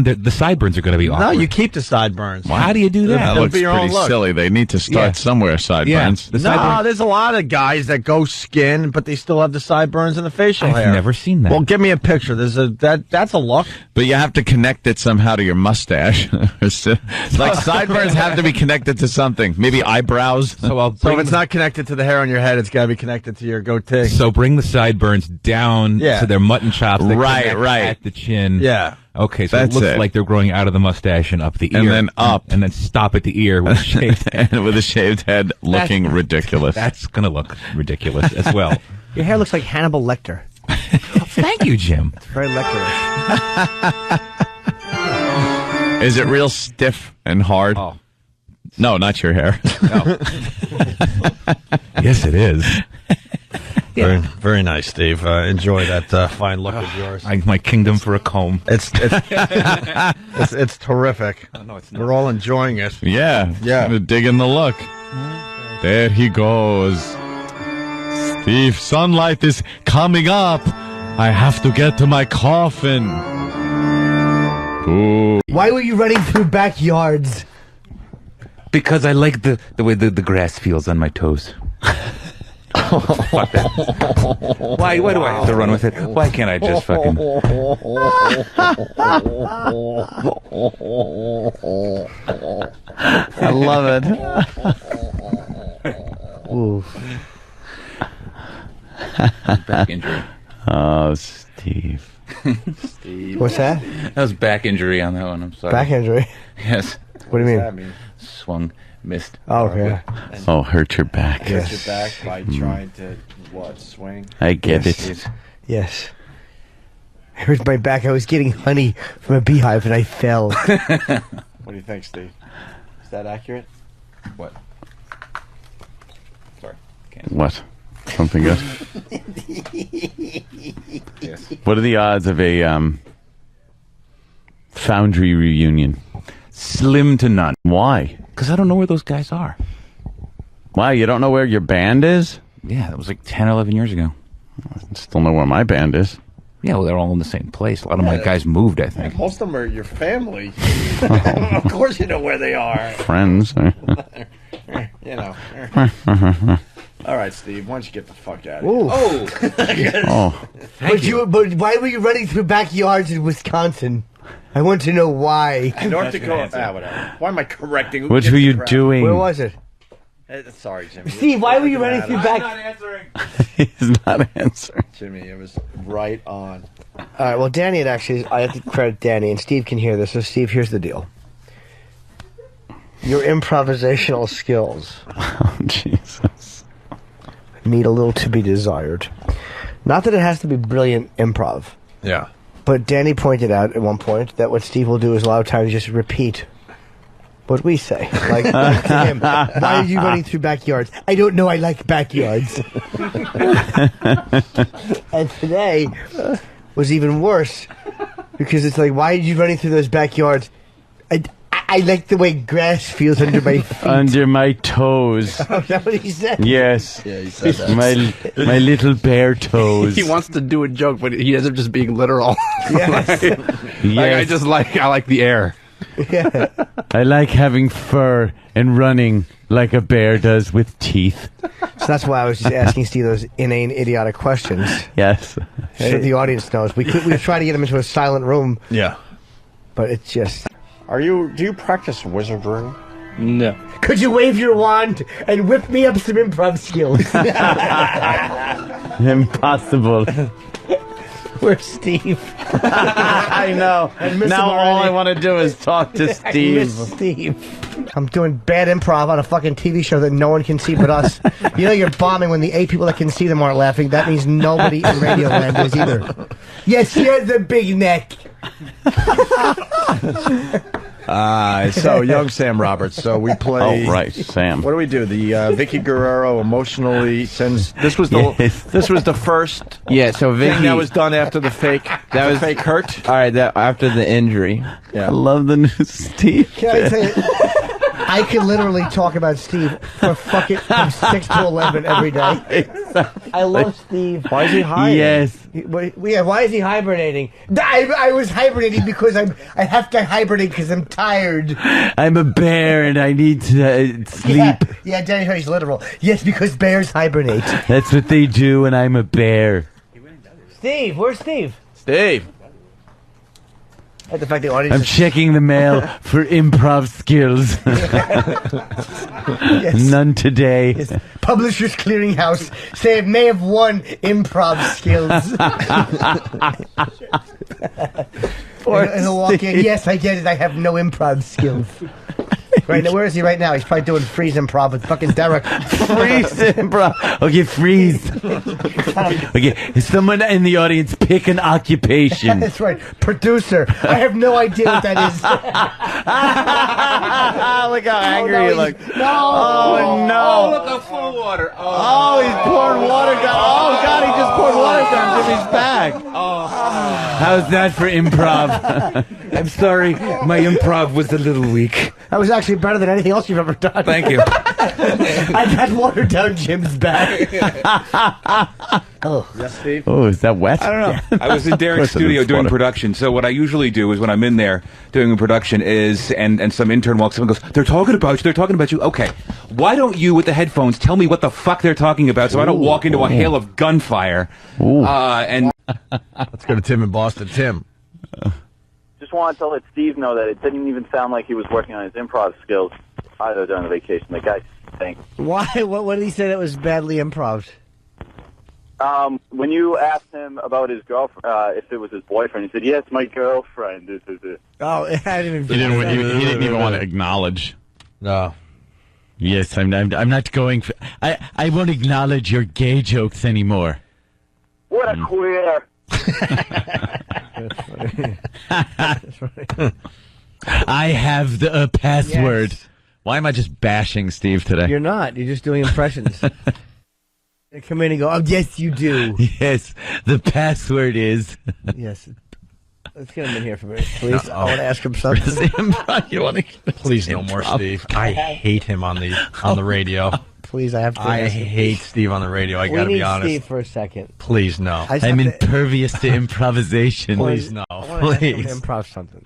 the sideburns are going to be awkward. No, you keep the sideburns. How do you do that? That looks pretty silly. They need to start somewhere, sideburns. Yeah. There's a lot of guys that go skin, but they still have the sideburns and the facial hair. I've never seen that. Well, give me a picture. That's a look. But you have to connect it somehow to your mustache. Like sideburns have to be connected to something. Maybe eyebrows. So if it's not connected to the hair on your head, it's got to be connected to your goatee. So bring the sideburns down to their mutton chops. Right. At the chin. Yeah. Okay, so it looks like they're growing out of the mustache and up the ear. And then up. And then stop at the ear with a shaved head. And with a shaved head looking ridiculous. That's going to look ridiculous as well. Your hair looks like Hannibal Lecter. Thank you, Jim. It's very Lecterish. Is it real stiff and hard? Oh. No, not your hair. No. Yes, it is. Very, very nice, Steve. Enjoy that fine look of yours. My kingdom for a comb. It's terrific. Oh, no, it's not. We're all enjoying it. Yeah. Digging the look. There he goes. Steve, sunlight is coming up. I have to get to my coffin. Ooh. Why were you running through backyards? Because I like the way the grass feels on my toes. Fuck that. Why do I have to run with it? Why can't I just fucking... I love it. Ooh. Back injury. Oh, Steve. Steve. What's that? That was back injury on that one. I'm sorry. Back injury? Yes. What do you What's mean? that mean? Swung, missed. Oh, yeah. Oh, hurt your back. Hurt your back by trying to, swing? I get Yes. it. Yes. I hurt my back. I was getting honey from a beehive and I fell. What do you think, Steve? Is that accurate? What? Sorry. What? Something good? Yes. What are the odds of a Foundry reunion? Slim to none. Why? Because I don't know where those guys are. Why? You don't know where your band is? Yeah, that was like 10, 11 years ago. I still know where my band is. Yeah, well, they're all in the same place. A lot of my guys moved, I think. Most of them are your family. Of course you know where they are. Friends. You know. All right, Steve, why don't you get the fuck out of Ooh. here? Oh. But why were you running through backyards in Wisconsin? I want to know why. North Dakota. Whatever. Why am I correcting? What were you doing? Where was it? Sorry, Jimmy. Steve, why were you running through back? He's not answering. Jimmy, it was right on. All right, well, Danny had actually... I have to credit Danny, and Steve can hear this. So, Steve, here's the deal. Your improvisational skills... Oh, Jesus. ...need a little to be desired. Not that it has to be brilliant improv. Yeah. But Danny pointed out at one point that what Steve will do is a lot of times just repeat what we say. Like to him, why are you running through backyards? I don't know, I like backyards. And today was even worse because it's like, why are you running through those backyards? I like the way grass feels under my feet. Under my toes. Oh, is that what he said? Yes. Yeah, he said that. My little bare toes. He wants to do a joke, but he ends up just being literal. Yes. Yes. I like the air. Yeah. I like having fur and running like a bear does with teeth. So that's why I was just asking Steve those inane, idiotic questions. Yes. So the audience knows. We were trying to get him into a silent room. Yeah. But it's just... Do you practice wizardry? No. Could you wave your wand and whip me up some improv skills? Impossible. Where's Steve? I know. Now all I want to do is talk to Steve. I miss Steve. I'm doing bad improv on a fucking TV show that no one can see but us. You know you're bombing when the 8 people that can see them aren't laughing. That means nobody in Radioland is either. Yes, you're the big neck. So young Sam Roberts. So we play. Oh, right, Sam. What do we do? The Vicky Guerrero emotionally sends. This was the. Yes. This was the first. Yeah, so Vicky... thing that was done after the fake. That was fake hurt. All right, that after the injury. Yeah. I love the new Steve. Can I tell you? I could literally talk about Steve from 6 to 11 every day. I love Steve. Why is he hiding? Yes. Why is he hibernating? I was hibernating because I have to hibernate because I'm tired. I'm a bear and I need to sleep. Yeah, Danny Harry's literal. Yes, because bears hibernate. That's what they do and I'm a bear. Steve, where's Steve? Steve. At the fact the audience. I'm checking the mail for improv skills. Yes. None today. Yes. Publishers Clearinghouse say it may have won improv skills. And he'll walk in. Yes, I get it. I have no improv skills. Right now, where is he right now? He's probably doing freeze improv with fucking Derek. Freeze improv. Okay, freeze. Okay, someone in the audience pick an occupation. That's right. Producer. I have no idea what that is. Look how angry you look. No. Oh, no. Look, a full water. Oh, he's pouring water down. Oh, God, he just poured water down Jimmy's back. Oh. How's that for improv? I'm sorry, my improv was a little weak. That was actually better than anything else you've ever done. Thank you. I got watered down Jim's back. Oh, yes, Steve. Oh, is that wet? I don't know. I was in Derek's studio doing production. So what I usually do is when I'm in there doing a production is, and some intern walks up and goes, they're talking about you. They're talking about you. Okay. Why don't you, with the headphones, tell me what the fuck they're talking about so I don't walk into a hail of gunfire. And let's go to Tim in Boston. Tim. Just wanted to let Steve know that it didn't even sound like he was working on his improv skills either during the vacation. The guy stinks. Why? What did he say that was badly improv? When you asked him about his girlfriend, if it was his boyfriend, he said, "Yes, my girlfriend." Oh, I didn't even. He didn't even want to acknowledge. No. Yes, I'm not going. I won't acknowledge your gay jokes anymore. What a queer. I have the password. Yes. Why am I just bashing Steve today? You're not. You're just doing impressions. They come in and go, "Oh, yes, you do." Yes, the password is. Yes. Let's get him in here for a minute, please. I want to ask him something. Please, no more Steve. I hate him on the radio. Please, I have to. I hate Steve on the radio. I got to be honest. Steve for a second. Please, no. I'm impervious to improvisation. Please, no. I want to Please. improv something.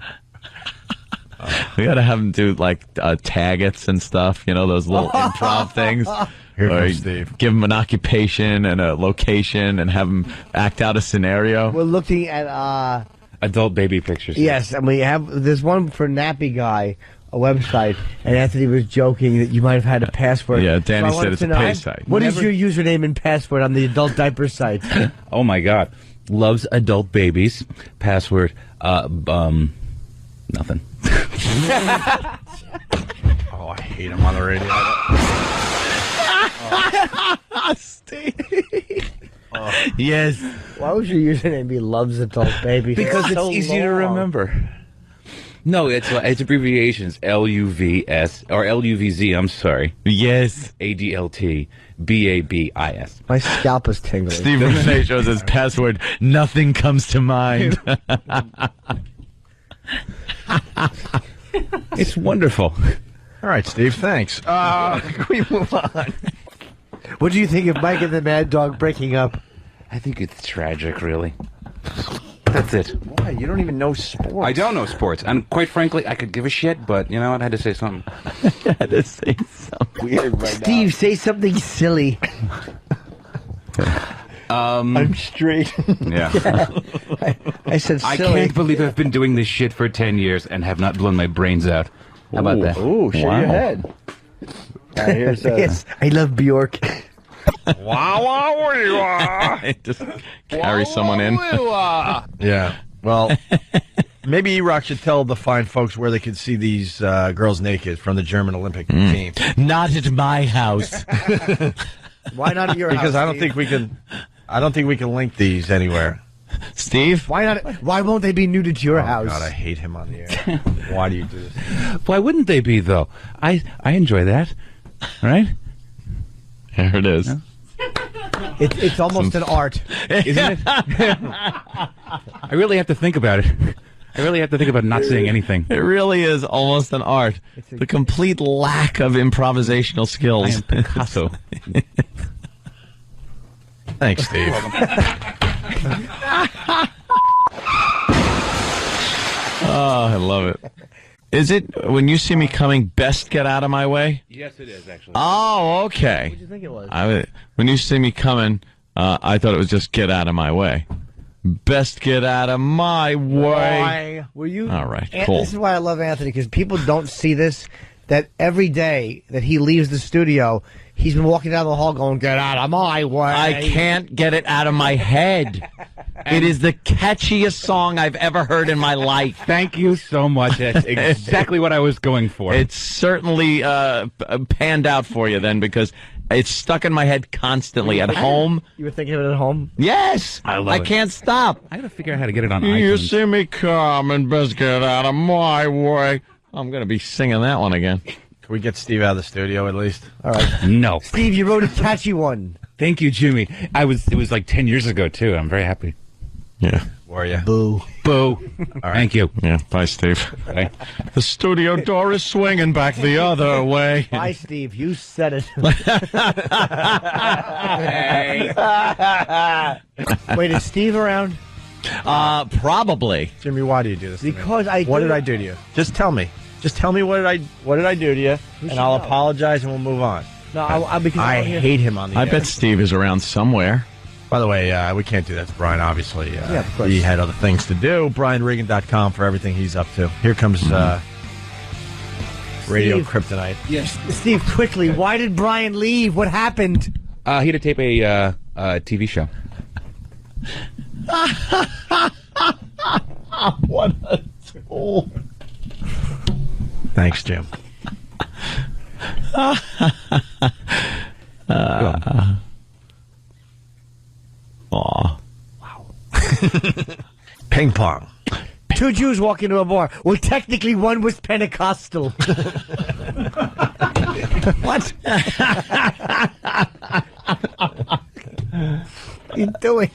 We gotta have him do like tag-its and stuff. You know, those little improv things. Here Or comes Steve. Give him an occupation and a location and have him act out a scenario. We're looking at adult baby pictures. Yes, and there's one for Nappy Guy, a website, and Anthony was joking that you might have had a password. Yeah, Danny I said wanted it's to a know, pay site. What is your username and password on the adult diaper site? Oh my God. Loves adult babies. Password. Nothing. Oh, I hate him on the radio. Steve. Yes. Why would your username be Loves Adult Baby? Because it's so easy to long. remember. No, it's abbreviations. LUVS or LUVZ. I'm sorry. Yes. ADLT BABIS. My scalp is tingling. Steve Renee shows his password. Nothing comes to mind. It's wonderful. All right, Steve. Thanks. Can we move on? What do you think of Mike and the Mad Dog breaking up? I think it's tragic, really. That's it. Why? You don't even know sports. I don't know sports, and quite frankly, I could give a shit. But you know what? I had to say something. I had to say something weird right Steve, say something silly. I'm straight. Yeah. I said I silly. can't believe I've been doing this shit for 10 years and have not blown my brains out. How about that? Ooh, shake your head. Here's Yes, I love Bjork. Just carry someone in. Yeah. Well, maybe E-Rock should tell the fine folks where they could see these girls naked from the German Olympic team. Not at my house. Why not at your house? Because I don't Steve? think we can. I don't think we can link these anywhere. Steve? Why not? Why won't they be nuded to your Oh house? God, I hate him on the air. Why do you do this? Why wouldn't they be, though? I enjoy that. Right? Here it is. It's almost an art, Isn't it? I really have to think about it. I really have to think about not saying anything. It really is almost an art. The complete lack of improvisational skills. I am Picasso. Thanks, Steve. Oh, I love it. Is it, when you see me coming, best get out of my way? Yes, it is, actually. Oh, okay. What did you think it was? When you see me coming, I thought it was just get out of my way. Best get out of my way. Were you? All right, An- cool. This is why I love Anthony, because people don't see this, that every day that he leaves the studio, he's been walking down the hall going, get out of my way. I can't get it out of my head. It is the catchiest song I've ever heard in my life. Thank you so much. That's exactly what I was going for. It's certainly panned out for you then, because it's stuck in my head constantly at home. You were thinking of it at home? Yes. I love I it. can't stop. I gotta figure out how to get it on You iTunes. see me coming, best get out of my way. I'm going to be singing that one again. Can we get Steve out of the studio at least? All right. No. Steve, you wrote a catchy one. Thank you, Jimmy. It was like 10 years ago, too. I'm very happy. Yeah. for you. Boo. Boo. Thank you. Yeah, bye, Steve. Hey. The studio door is swinging back the other way. Bye, Steve. You said it. Wait, is Steve around? Probably. Jimmy, why do you do this? Because to me? What did I do to you? Just tell me. Just tell me what did I do to you, and I'll apologize and we'll move on. No, because I hate him on the I air. bet Steve is around somewhere. By the way, we can't do that to Brian, obviously. Yeah, of course. He had other things to do. BrianRegan.com for everything he's up to. Here comes Radio Kryptonite. Yes. Steve, quickly, why did Brian leave? What happened? He had to tape a TV show. What a tool. Thanks, Jim. Aw. Wow. Ping pong. Two Jews walk into a bar. Well, technically, one was Pentecostal. What? What are you doing?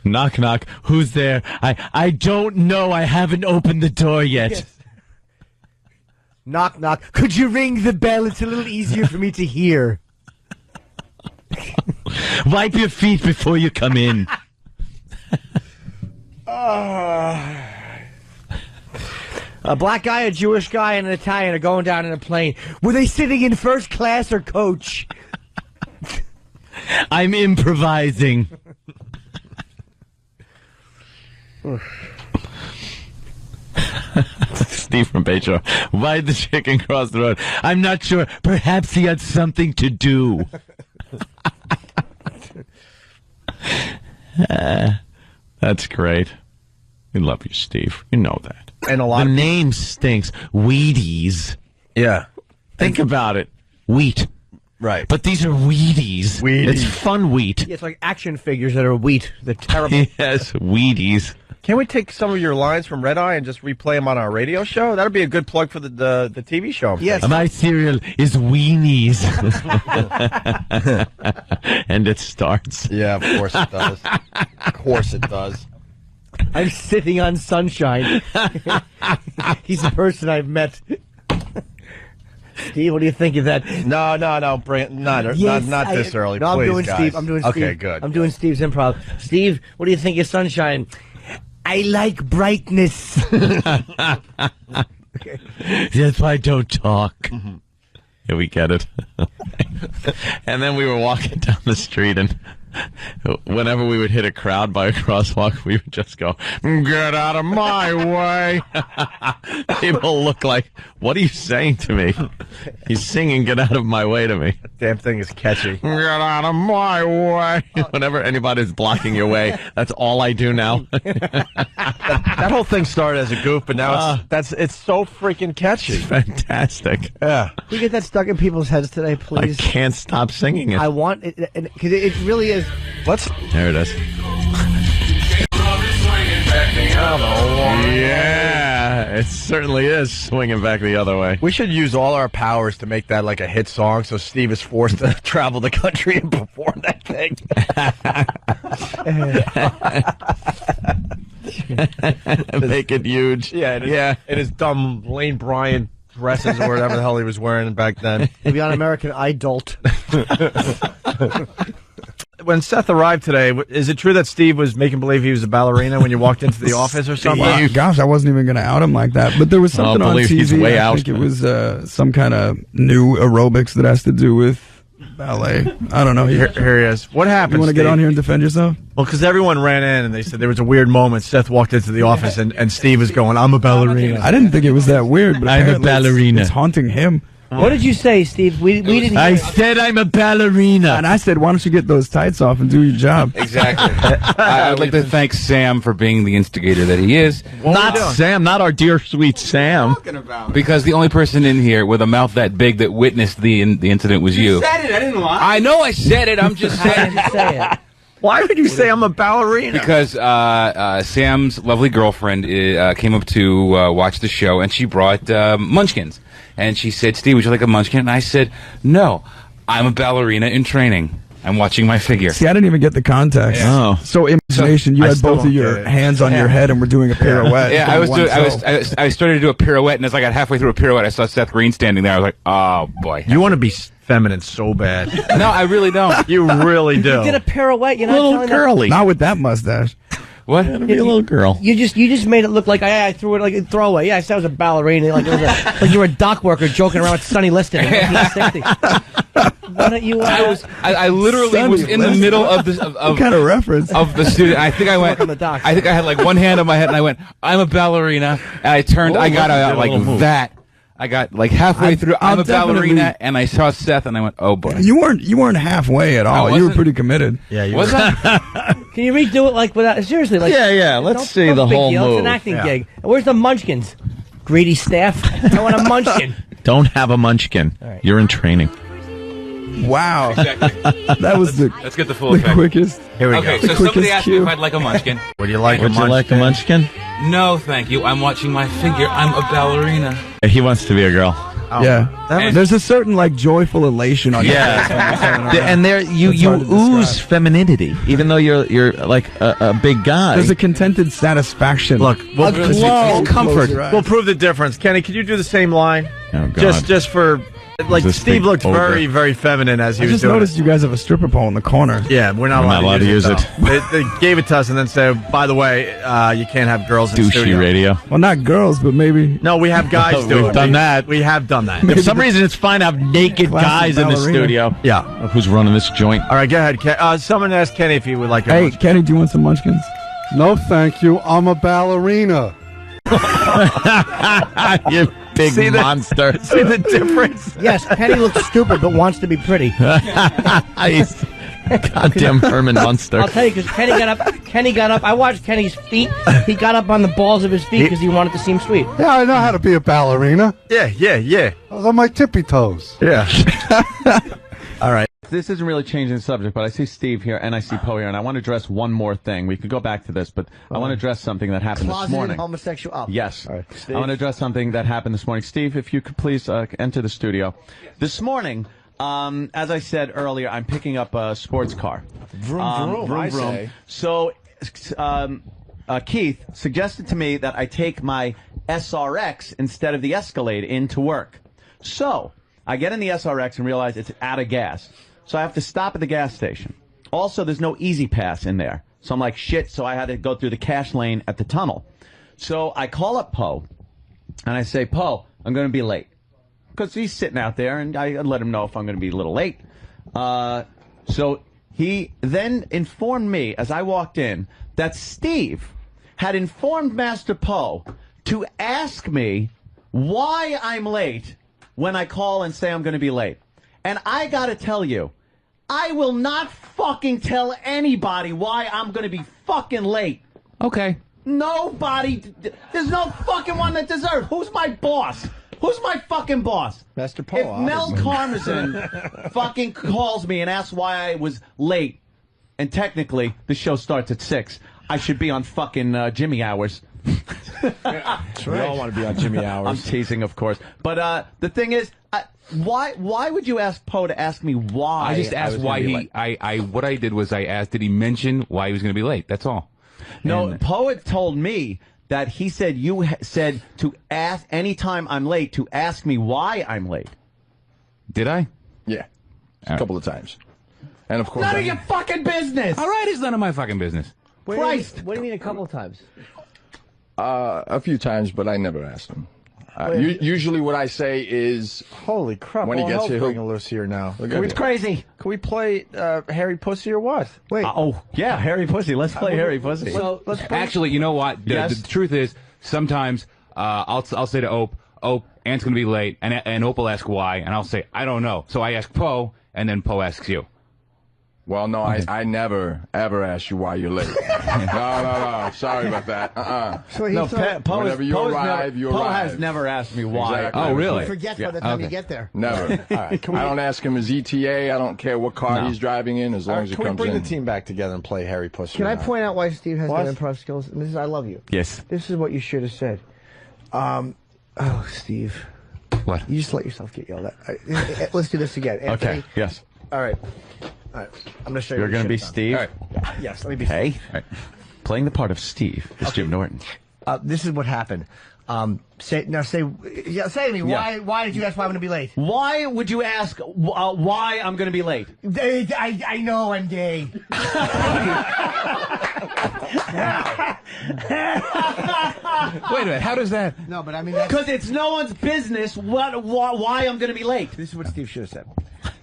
Knock, knock. Who's there? I don't know. I haven't opened the door yet. Yes. Knock, knock. Could you ring the bell? It's a little easier for me to hear. Wipe your feet before you come in. A black guy, a Jewish guy, and an Italian are going down in a plane. Were they sitting in first class or coach? I'm improvising. Steve from Pedro. Why'd the chicken cross the road? I'm not sure. Perhaps he had something to do. That's great. We love you, Steve. You know that. And a lot The of name stinks. Wheaties. Yeah. Think about it. Wheat. Right. But these are Wheaties. It's fun wheat. Yeah, it's like action figures that are wheat. They're terrible. Yes, Wheaties. Can we take some of your lines from Red Eye and just replay them on our radio show? That'd be a good plug for the TV show. Yes. My cereal is Weenies. And it starts. Yeah, of course it does. Of course it does. I'm sitting on sunshine. He's a person I've met. Steve, what do you think of that? No. Bring it. Not this early, no, please, I'm doing guys. Steve. I'm doing Steve. Okay, good. I'm doing Steve's improv. Steve, what do you think of sunshine? I like brightness. Okay. That's why I don't talk. Mm-hmm. Yeah, we get it. And then we were walking down the street, and whenever we would hit a crowd by a crosswalk, we would just go, "Get out of my way." People look like, what are you saying to me? He's singing "Get out of my way" to me. Damn thing is catchy. Get out of my way. Whenever anybody's blocking your way, that's all I do now. That whole thing started as a goof, but now it's so freaking catchy. It's fantastic. Yeah. Can we get that stuck in people's heads today, please? I can't stop singing it. I want it, because it really is. There it is. Yeah, it certainly is swinging back the other way. We should use all our powers to make that like a hit song, so Steve is forced to travel the country and perform that thing. Make it huge. Yeah, in his dumb Lane Bryant dresses or whatever the hell he was wearing back then. Maybe on American Idol. When Seth arrived today, is it true that Steve was making believe he was a ballerina when you walked into the office or something? Well, gosh, I wasn't even going to out him like that. But there was something on he's TV. way I out, think it was some kind of new aerobics that has to do with ballet. I don't know. Here he is. What happened? You want to get on here and defend yourself? Well, because everyone ran in and they said there was a weird moment. Seth walked into the office and Steve was going, "I'm a ballerina." I didn't think it was that weird, but I'm a ballerina. It's haunting him. What did you say, Steve? We didn't. I said I'm a ballerina. And I said, why don't you get those tights off and do your job? Exactly. I'd like to thank Sam for being the instigator that he is. Not Sam, not our dear sweet Sam. Because the only person in here with a mouth that big that witnessed the incident was you. You said it. I didn't lie. I know I said it. I'm just saying. Say it. Why would you say I'm a ballerina? Because Sam's lovely girlfriend came up to watch the show, and she brought munchkins. And she said, "Steve, would you like a munchkin?" And I said, "No, I'm a ballerina in training." I'm watching my figure. See, I didn't even get the context. Yeah. Oh. So imagination, you I had still both of don't your get it. hands on your head and we're doing a pirouette. Yeah, I started to do a pirouette, and as I got halfway through a pirouette, I saw Seth Green standing there. I was like, oh boy. You want to be feminine so bad. No, I really don't. You really do. You did a pirouette. You're not telling that- Not with that mustache. What? Be a little girl. You just made it look like I threw it like a throwaway. Yeah, I said I was a ballerina, like it was like you were a dock worker joking around with Sonny Liston in 1960. Why don't you? I literally was in the middle of this What kind of reference? of the studio. I think I went. on the dock. I think I had like one hand on my head, and I went, "I'm a ballerina." And I turned. I got out like that. I got like halfway through. I'm a ballerina, and I saw Seth, and I went, "Oh boy." You weren't halfway at all. You were pretty committed. Yeah, you Was were. I? Can you redo it like without seriously? Like Yeah, let's don't- see don't the big whole deal. It's move. an acting Yeah. gig. Where's the munchkins? Greedy staff. I want a munchkin. Don't have a munchkin. right. You're in training. Wow. Exactly. That was the Let's get the full the effect. quickest. Here we Okay, go. so somebody asked me if I'd like a munchkin. Would you like Would a you like a munchkin? No, thank you. I'm watching my figure. I'm a ballerina. He wants to be a girl. Yeah. And- There's a certain like joyful elation on your face when you're turning around. And there you It's hard to ooze describe. femininity, even though you're like a big guy. There's a contented satisfaction. Look, we'll, A glow. comfort. Close your eyes. We'll prove the difference. Kenny, can you do the same line? Oh, God. Just for like This Steve big looked ogre. very, very feminine as he I was just doing noticed you guys have a stripper pole in the corner. it. Yeah, we're not We're allowed, not to use allowed it. though. They gave it to us and then said, by the way, you can't have girls in douchey studio. radio. Well, not girls, but maybe. No, we have guys do We've it. done that. We have done that. For some reason, it's fine to have naked Classic guys in the ballerina. studio. Yeah. Who's running this joint? All right, go ahead. Someone asked Kenny if he would like a Hey, munchkin. Kenny, do you want some munchkins? No, thank you. I'm a ballerina. You big monster. See the difference? Yes, Kenny looks stupid but wants to be pretty. He's goddamn Herman Munster. I'll tell you because Kenny got up. I watched Kenny's feet. He got up on the balls of his feet because he wanted to seem sweet. Yeah, I know how to be a ballerina. Yeah. I was on my tippy toes. Yeah. All right. This isn't really changing the subject, but I see Steve here and I see Poe here, and I want to address one more thing. We could go back to this, but I want to address something that happened this Closeted morning. homosexual. Oh. Yes. All right. I want to address something that happened this morning. Steve, if you could please enter the studio. This morning, as I said earlier, I'm picking up a sports car. Vroom, vroom, I say. So, Keith suggested to me that I take my SRX instead of the Escalade into work. So, I get in the SRX and realize it's out of gas. So I have to stop at the gas station. Also, there's no Easy Pass in there. So I'm like, shit, so I had to go through the cash lane at the tunnel. So I call up Poe, and I say, Poe, I'm going to be late. Because he's sitting out there, and I let him know if I'm going to be a little late. So he then informed me, as I walked in, that Steve had informed Master Poe to ask me why I'm late when I call and say I'm going to be late. And I got to tell you, I will not fucking tell anybody why I'm going to be fucking late. Okay. Nobody. There's no fucking one that deserves. Who's my boss? Who's my fucking boss? Master Poe. If Mel Karmazin fucking calls me and asks why I was late, and technically the show starts at 6, I should be on fucking Jimmy hours. That's right. We all want to be on Jimmy hours. I'm teasing, of course. But the thing is, why would you ask Poe to ask me why? I just asked was why gonna be he. late? What I did was I asked, did he mention why he was going to be late? That's all. No, Poe had told me that he said you said to ask anytime I'm late to ask me why I'm late. Did I? Yeah, a couple of times. And of course, None of your fucking business. All right, it's none of my fucking business. Christ. What do you mean a couple of times? a few times, but I never asked him. Usually, what I say is, "Holy crap!" When he gets here, breaking loose here now. It's crazy. Can we play Harry Pussy or what? Wait. Yeah, Harry Pussy. Let's play Harry Pussy. So let's play. Actually, you know what? The truth is, sometimes I'll say to Ope, Ant's going to be late, and Ope will ask why, and I'll say, I don't know. So I ask Poe, and then Poe asks you. well, no, I never, ever ask you why you're late. No. Sorry about that. So he No, thought- Poe Whenever you arrive, you Poe arrive. has never asked me why. Exactly. Oh, really? He forgets by the time you get there. Never. All right. I don't ask him his ETA. I don't care what car he's driving in, as long as he Can we comes bring in. the team back together and play Harry Pussy? Can or I not? point out why Steve has What? no improv skills? And this is, I love you. Yes. This is what you should have said. Steve. What? You just let yourself get yelled at. Let's do this again. Okay, Anthony. yes. All right. All right. I'm going to show you. You're going to be Steve? All right. Yes, let me be Hey. Steve. All right. Playing the part of Steve is Jim Norton. This is what happened. Say to me, why did you ask why I'm going to be late? Why would you ask why I'm going to be late? I know I'm gay. Wait a minute, how does that? No, but I mean, because it's no one's business why I'm going to be late. This is what Steve should have said.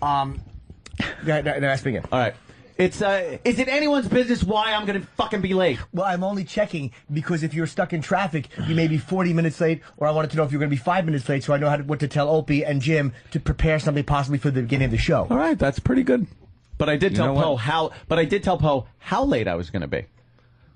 No, ask me again. All right. Is it anyone's business why I'm going to fucking be late? Well, I'm only checking because if you're stuck in traffic, you may be 40 minutes late, or I wanted to know if you're going to be 5 minutes late, so I know what to tell Opie and Jim to prepare something possibly for the beginning of the show. All right, that's pretty good. But I did tell Poe how late I was going to be.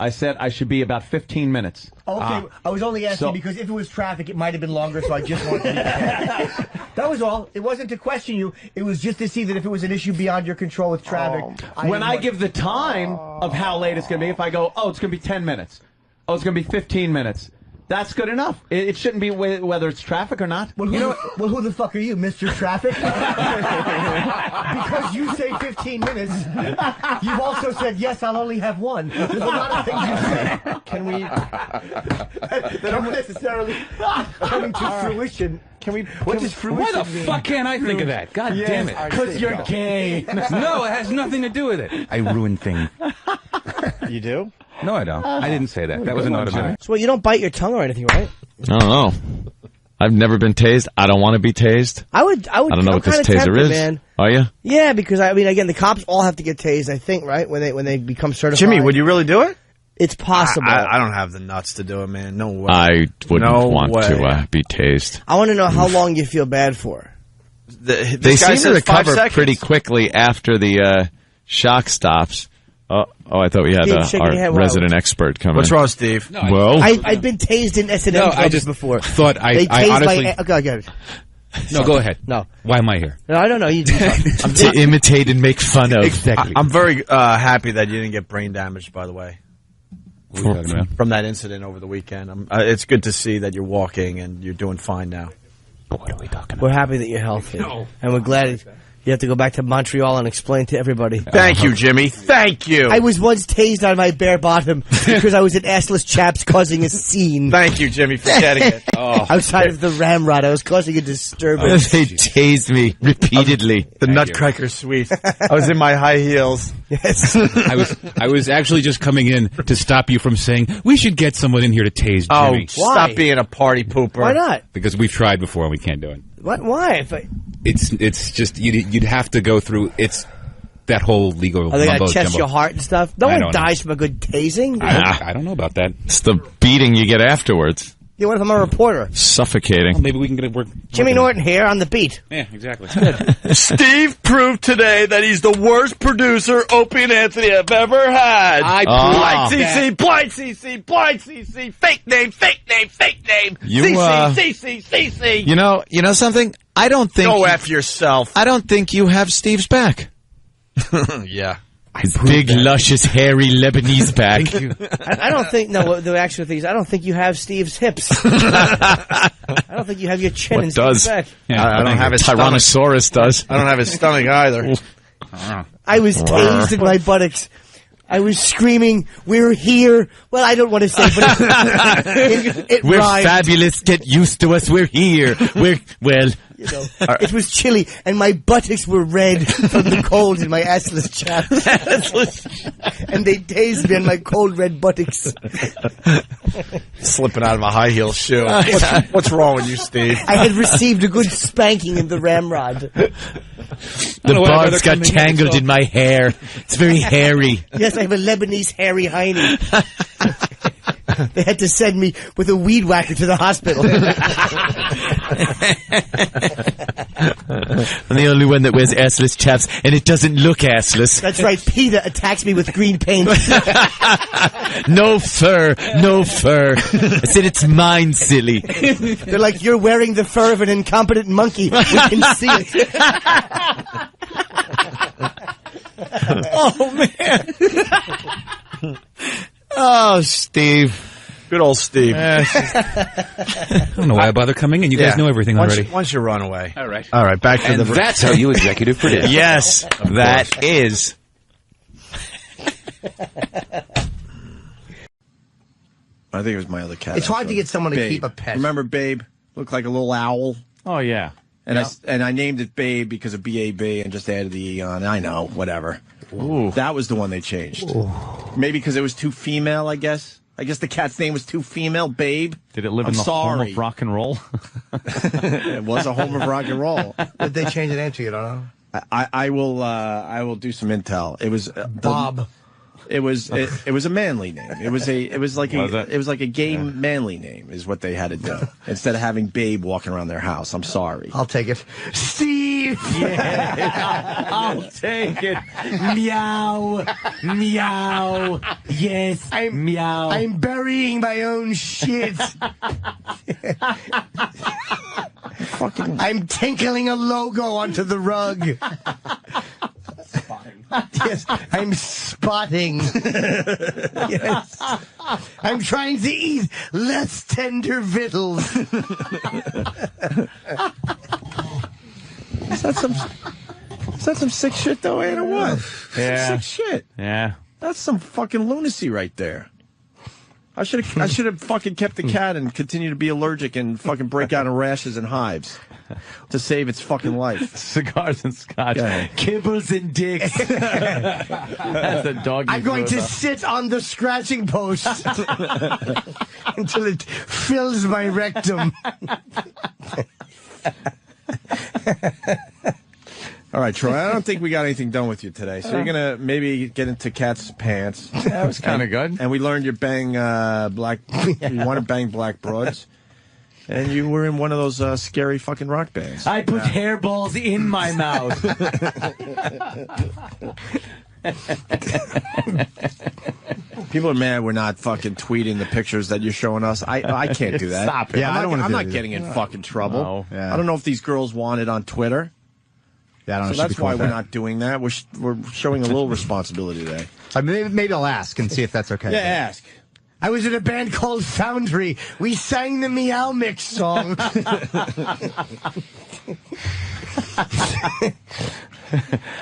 I said I should be about 15 minutes. Okay, I was only asking because if it was traffic, it might have been longer, so I just wanted to be prepared. That was all. It wasn't to question you. It was just to see that if it was an issue beyond your control with traffic. When I give the time of how late it's going to be, if I go, it's going to be 10 minutes. Oh, it's going to be 15 minutes. That's good enough. It shouldn't be whether it's traffic or not. Well, who the fuck are you, Mr. Traffic? Because you say 15 minutes, you've also said, yes, I'll only have one. There's a lot of things you say. Can we... that aren't necessarily coming to fruition. What does fruition Why the mean? fuck can't I think of that? God damn it. Because you're gay. No, it has nothing to do with it. I ruin things. You do? No, I don't. I didn't say that. That was an automatic. So you don't bite your tongue or anything, right? I don't know. I've never been tased. I don't want to be tased. I don't know what this taser is. Man. Are you? Yeah, because I mean, again, the cops all have to get tased, I think, right? When they become certified. Jimmy, would you really do it? It's possible. I don't have the nuts to do it, man. No way. I wouldn't want to be tased. I want to know how long you feel bad for. They seem to recover pretty quickly after the shock stops. Oh, I thought we had our resident expert coming. What's wrong, Steve? No, I'd been tased in S&M clubs before. Thought I honestly... Okay. No, go ahead. No. Why am I here? No, I don't know. To imitate and make fun of. Exactly. I'm very happy that you didn't get brain damage, by the way. What are you talking about? From that incident over the weekend. It's good to see that you're walking and you're doing fine now. What are we talking about? We're happy that you're healthy. No. And we're glad you have to go back to Montreal and explain to everybody. Thank you, Jimmy. Thank you. I was once tased on my bare bottom because I was an assless chaps causing a scene. Thank you, Jimmy, for getting it. Outside of the ramrod, I was causing a disturbance. They tased me repeatedly. The Nutcracker Suite. I was in my high heels. Yes. I was actually just coming in to stop you from saying we should get someone in here to tase Jimmy. Stop being a party pooper. Why not? Because we've tried before and we can't do it. What? Why? It's just you'd have to go through that whole legal. Are they gonna test your heart and stuff? No one dies from a good tasing. I don't know about that. It's the beating you get afterwards. Yeah, what if I'm a reporter? Suffocating. Well, maybe we can get it work. Jimmy Norton here on the beat. Yeah, exactly. Steve proved today that he's the worst producer Opie and Anthony have ever had. Blind CC, fake name, CC. You know something? I don't think. Go F yourself. I don't think you have Steve's back. Yeah. His big, luscious, hairy Lebanese back. Thank you. I don't think. No, the actual thing is, I don't think you have Steve's hips. I don't think you have your chin in Steve's back. Yeah, I don't have his Tyrannosaurus stomach. Does. I don't have his stomach either. I was tased in my buttocks. I was screaming, "We're here!" Well, I don't want to say, but we're rhymed. fabulous. Get used to us. We're here. It was chilly, and my buttocks were red from the cold in my assless chaps. And they tased me on my cold red buttocks. Slipping out of my high heel shoe. What's wrong with you, Steve? I had received a good spanking in the ramrod. The bugs got tangled in my hair. It's very hairy. Yes, I have a Lebanese hairy hiney. They had to send me with a weed whacker to the hospital. I'm the only one that wears assless chaps, and it doesn't look assless. That's right. PETA attacks me with green paint. No fur. I said it's mine, silly. They're like, you're wearing the fur of an incompetent monkey. We can see it. Oh, man. Oh, Steve. Good old Steve. I don't know why I bother coming in. You guys know everything already. Once you run away. All right. All right, back to And the... that's how you executive predict. Yes, that is. I think it was my other cat. It's hard to get someone to Babe. keep a pet. Remember Babe? Looked like a little owl. Oh, yeah. And I named it Babe because of B-A-B and just added the E on. I know, whatever. Ooh. That was the one they changed. Ooh. Maybe because it was too female, I guess. I guess the cat's name was too female, Babe. Did it live in the home of rock and roll? It was a home of rock and roll. Did they change the name to you? I don't know. I will do some intel. It was Bob. It was a manly name. It was like a gay manly name is what they had to do instead of having Babe walking around their house. I'm sorry. I'll take it. Steve. Yeah, I'll take it. Meow, meow. Yes, meow. I'm burying my own shit. I'm tinkling a logo onto the rug. Yes, I'm spotting. Yes. I'm trying to eat less tender victuals. Is that some sick shit though, Anna? What? Yeah. Sick shit. Yeah. That's some fucking lunacy right there. I should have fucking kept the cat and continued to be allergic and fucking break out in rashes and hives to save its fucking life. Cigars and scotch. Kibbles and dicks. That's a dog. I'm going to sit on the scratching post until it fills my rectum. All right, Troy, I don't think we got anything done with you today. So you're going to maybe get into Cat's pants. That was kind of good. And we learned you bang you want to bang black broads. And you were in one of those scary fucking rock bands. I put hairballs in my mouth. People are mad we're not fucking tweeting the pictures that you're showing us. I can't do that. Stop it. Yeah, I'm I'm not getting in fucking trouble. No. Yeah. I don't know if these girls want it on Twitter. Yeah, I don't know. So that's why we're not doing that. We're showing a little responsibility today. Maybe I'll ask and see if that's okay. Yeah, ask. I was in a band called Foundry. We sang the Meow Mix song.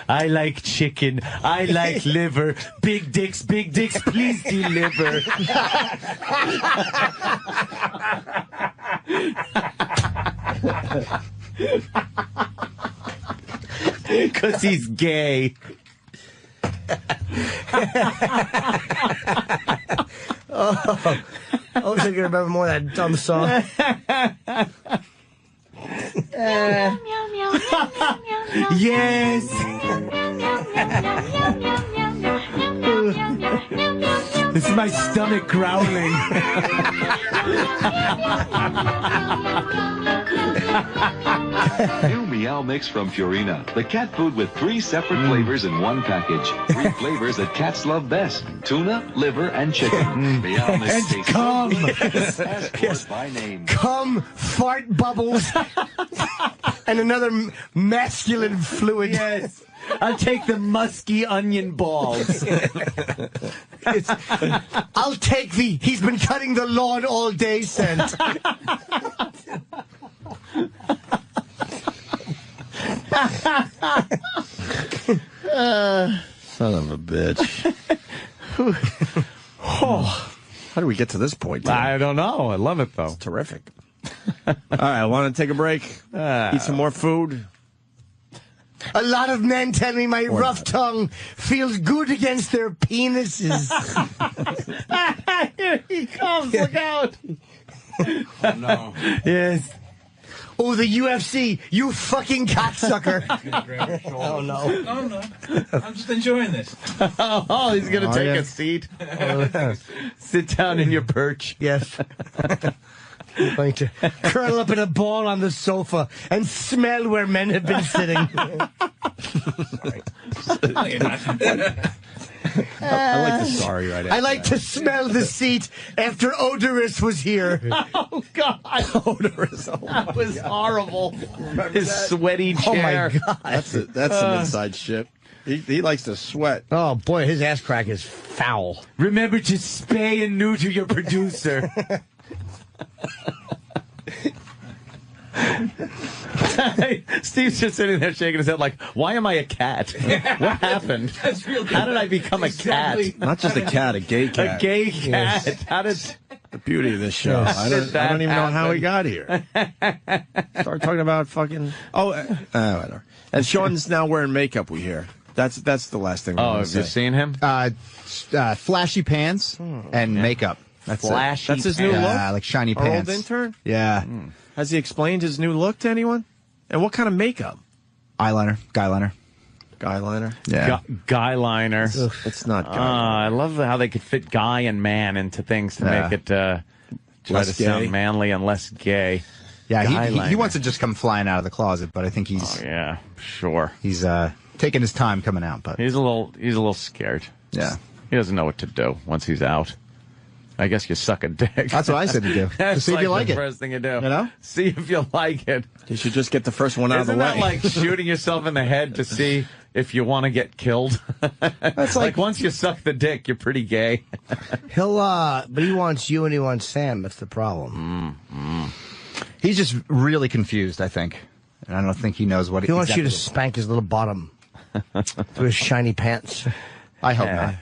I like chicken. I like liver. Big dicks, please deliver. Because he's gay. Oh, I wish I could remember more of that dumb song. Yes. This is my stomach growling. New Meow Mix from Purina. The cat food with 3 separate flavors in one package. 3 flavors that cats love best. Tuna, liver, and chicken. Meow Mix And tastes cum. so good. Ask for it by name. Cum, fart bubbles, and another masculine fluid. Yes. I'll take the musky onion balls. I'll take the he's been cutting the lawn all day scent. Son of a bitch. How do we get to this point? Tim? I don't know. I love it, though. It's terrific. All right, I want to take a break. Eat some more food. A lot of men tell me my rough tongue feels good against their penises. Here he comes. Look out. Oh, no. Yes. Oh, the UFC, you fucking cocksucker. Oh, no. No, no. I'm just enjoying this. Oh, he's going to take a seat. Sit down in your perch. Yes. I'm going to curl up in a ball on the sofa and smell where men have been sitting. I like the sorry right after I like to smell the seat after Odorous was here. Oh, God. Odorous. Oh, that was horrible. His sweaty Oh, chair. my God. That's some inside shit. He likes to sweat. Oh, boy, his ass crack is foul. Remember to spay and neuter your producer. Steve's just sitting there shaking his head like, why am I a cat? What happened? How did I become a cat? Not just a cat, a gay cat. A gay cat. Yes. How did... The beauty of this show. Yes. I don't even know how he got here. Start talking about fucking... whatever. And Sean's now wearing makeup, we hear. That's the last thing. Oh, have you seen him? Flashy pants and makeup. That's Flashy That's his new look? like shiny Our pants. old intern? Yeah. Has he explained his new look to anyone? And what kind of makeup? Eyeliner. Guy liner. Guy liner? Yeah. Guy liner. It's not guy I love how they could fit guy and man into things to Yeah. make it try Less to gay. sound manly and less gay. Yeah, Guy he liner. wants to just come flying out of the closet, but I think he's... Oh, yeah, sure. He's taking his time coming out, but... He's a little scared. Yeah. He doesn't know what to do once he's out. I guess you suck a dick. That's what I said to do. To That's see if you like the it. first thing you do. You know? See if you like it. You should just get the first one out Isn't of the way. that like shooting yourself in the head to see if you want to get killed? That's like once you suck the dick, you're pretty gay. But he wants you and he wants Sam. That's the problem. He's just really confused, I think. And I don't think he knows what He wants you to exactly- spank his little bottom through his shiny pants. I hope not.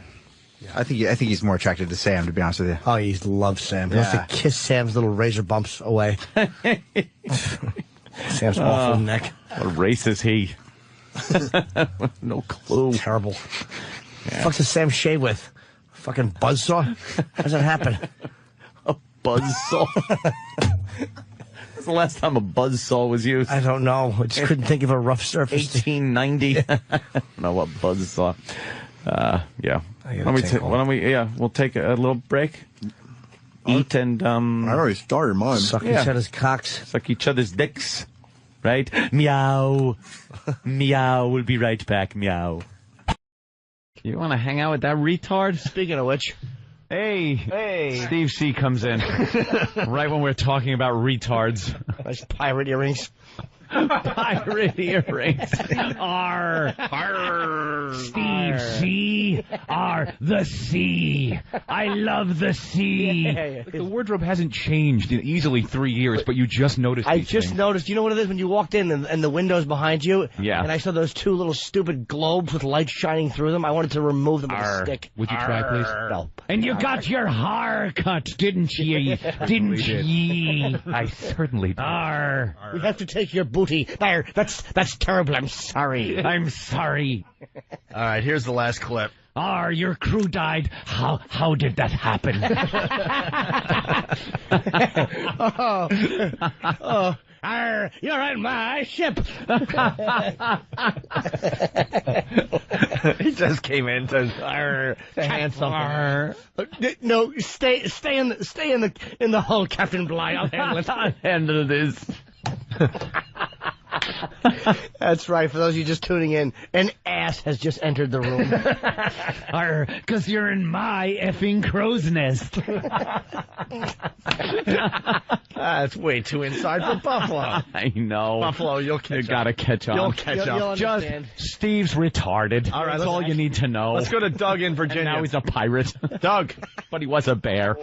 I think he's more attracted to Sam, to be honest with you. Oh, he loves Sam. He wants to kiss Sam's little razor bumps away. Sam's awful neck. What race is he? No clue. Terrible. Fuck does Sam shave with? Fucking buzzsaw? How does that happen? A buzzsaw? When's the last time a buzzsaw was used? I don't know. I just couldn't think of a rough surface. 1890. No, what buzzsaw? Yeah. Why don't we? Yeah, we'll take a little break. Eat and I already started mine. Suck each other's cocks. Suck each other's dicks. Right? Meow. Meow. We'll be right back. Meow. You want to hang out with that retard? Speaking of which. Hey. Steve C comes in. Right when we're talking about retards. Nice pirate earrings. Pirate earrings. R. Arr. Steve C. R. The sea. I love the sea. Like the wardrobe hasn't changed in easily 3 years, but you just noticed. I these just things. noticed. You know what it is when you walked in and the window's behind you? Yeah. And I saw those two little stupid globes with light shining through them. I wanted to remove them with a Arr. stick. Would you try, please? No. And you got your hair cut, didn't ye? Didn't ye? I certainly did. Arr. We have to take your booty. There, that's terrible. I'm sorry. I'm sorry. All right, here's the last clip. Arr, your crew died. How did that happen? Arr, you're on my ship. He just came in to Handsome. No, stay in the hull, Captain Bligh. I'll handle it. I'll handle this. That's right. For those of you just tuning in, an ass has just entered the room. Because you're in my effing crow's nest. That's way too inside for Buffalo. I know. Buffalo, you'll catch up. You gotta catch on. You'll catch up. You'll Just understand. Steve's retarded. All right, That's all you need to know. Let's go to Doug in And Virginia. now he's a pirate. Doug. But he was a bear.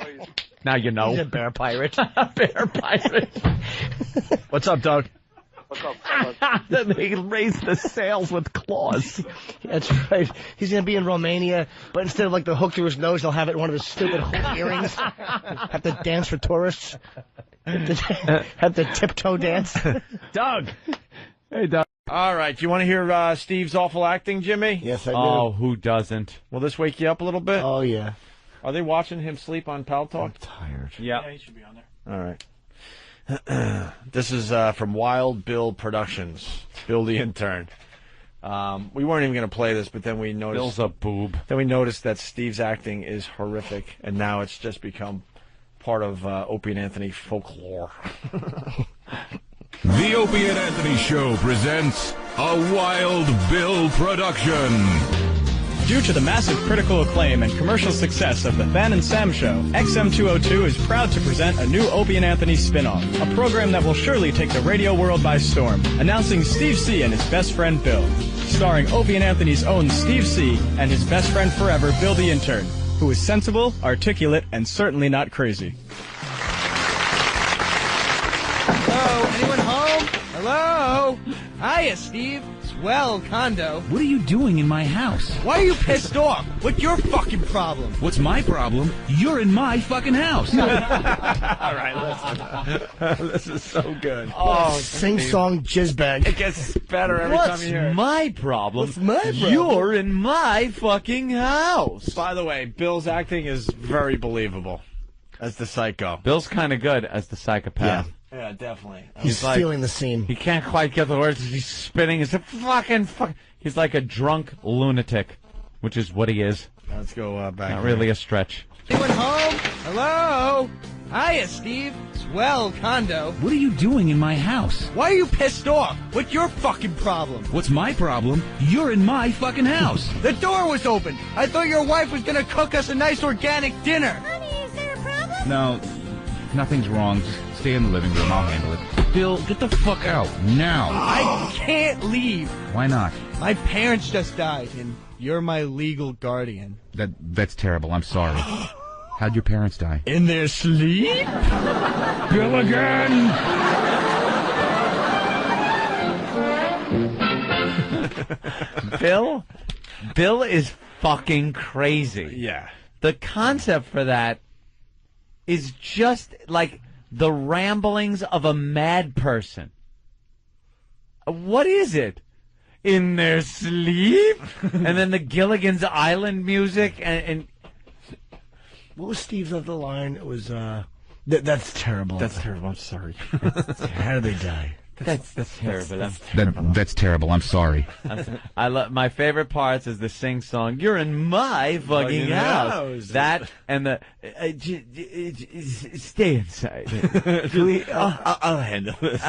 Now you know. He's a bear pirate. A bear pirate. What's up, Doug? What's up, fellas? Then they raise the sails with claws. That's right. He's going to be in Romania, but instead of like the hook through his nose, he'll have it in one of his stupid hook earrings. Have to dance for tourists. Have to tiptoe dance. Doug. Hey, Doug. All right, you want to hear Steve's awful acting, Jimmy? Yes, I do. Oh, who doesn't? Will this wake you up a little bit? Oh, yeah. Are they watching him sleep on Pal Talk? I'm tired. Yeah. He should be on there. All right. This is from Wild Bill Productions. Bill the intern. We weren't even going to play this, but then we noticed. Bill's a boob. Then we noticed that Steve's acting is horrific, and now it's just become part of Opie and Anthony folklore. The Opie and Anthony Show presents a Wild Bill production. Due to the massive critical acclaim and commercial success of The Fan and Sam Show, XM202 is proud to present a new Opie and Anthony spin-off, a program that will surely take the radio world by storm, announcing Steve C. and his best friend Bill. Starring Opie and Anthony's own Steve C. and his best friend forever, Bill the Intern, who is sensible, articulate, and certainly not crazy. Hello, anyone home? Hello? Hiya, Steve. Swell condo. What are you doing in my house? Why are you pissed off? What's your fucking problem? What's my problem? You're in my fucking house. All right, listen. This is so good. Oh, sing-song jizzbag. It gets better every time you hear it. my problem? What's my problem? You're in my fucking house. By the way, Bill's acting is very believable as the psycho. Bill's kind of good as the psychopath. Yeah, definitely. He's feeling the scene. He can't quite get the words. He's spinning. He's a fucking. He's like a drunk lunatic, which is what he is. Let's go back. Not really a stretch. Anyone home? Hello? Hiya, Steve. Swell condo. What are you doing in my house? Why are you pissed off? What's your fucking problem? What's my problem? You're in my fucking house. The door was open. I thought your wife was gonna cook us a nice organic dinner. Honey, is there a problem? No, nothing's wrong. Just stay in the living room. I'll handle it. Bill, get the fuck out now. I can't leave. Why not? My parents just died, and you're my legal guardian. That's terrible. I'm sorry. How'd your parents die? In their sleep? Bill again. Bill is fucking crazy. Yeah. The concept for that is just like the ramblings of a mad person. What is it? In their sleep? And then the Gilligan's Island music and what was Steve's other line? It was, that's terrible. That's terrible. I'm sorry. How did they die? That's terrible. That's terrible. I'm sorry. I love my favorite parts is the sing song. You're in my fucking house. That and the stay inside. I'll handle this.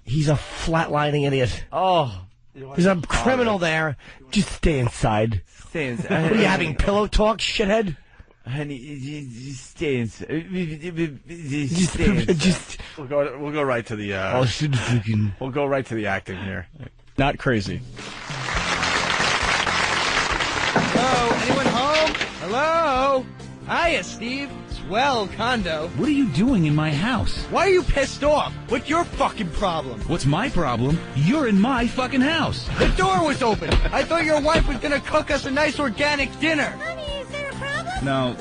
He's a flatlining idiot. Oh, there's a criminal there. Just stay inside. Stay inside. What are you having, pillow talk, shithead? Honey, just stay inside. We'll go right to the. We'll go right to the acting here. Not crazy. Hello, anyone home? Hello? Hiya, Steve. Swell condo. What are you doing in my house? Why are you pissed off? What's your fucking problem? What's my problem? You're in my fucking house. The door was open. I thought your wife was gonna cook us a nice organic dinner. Honey, is there a problem? No,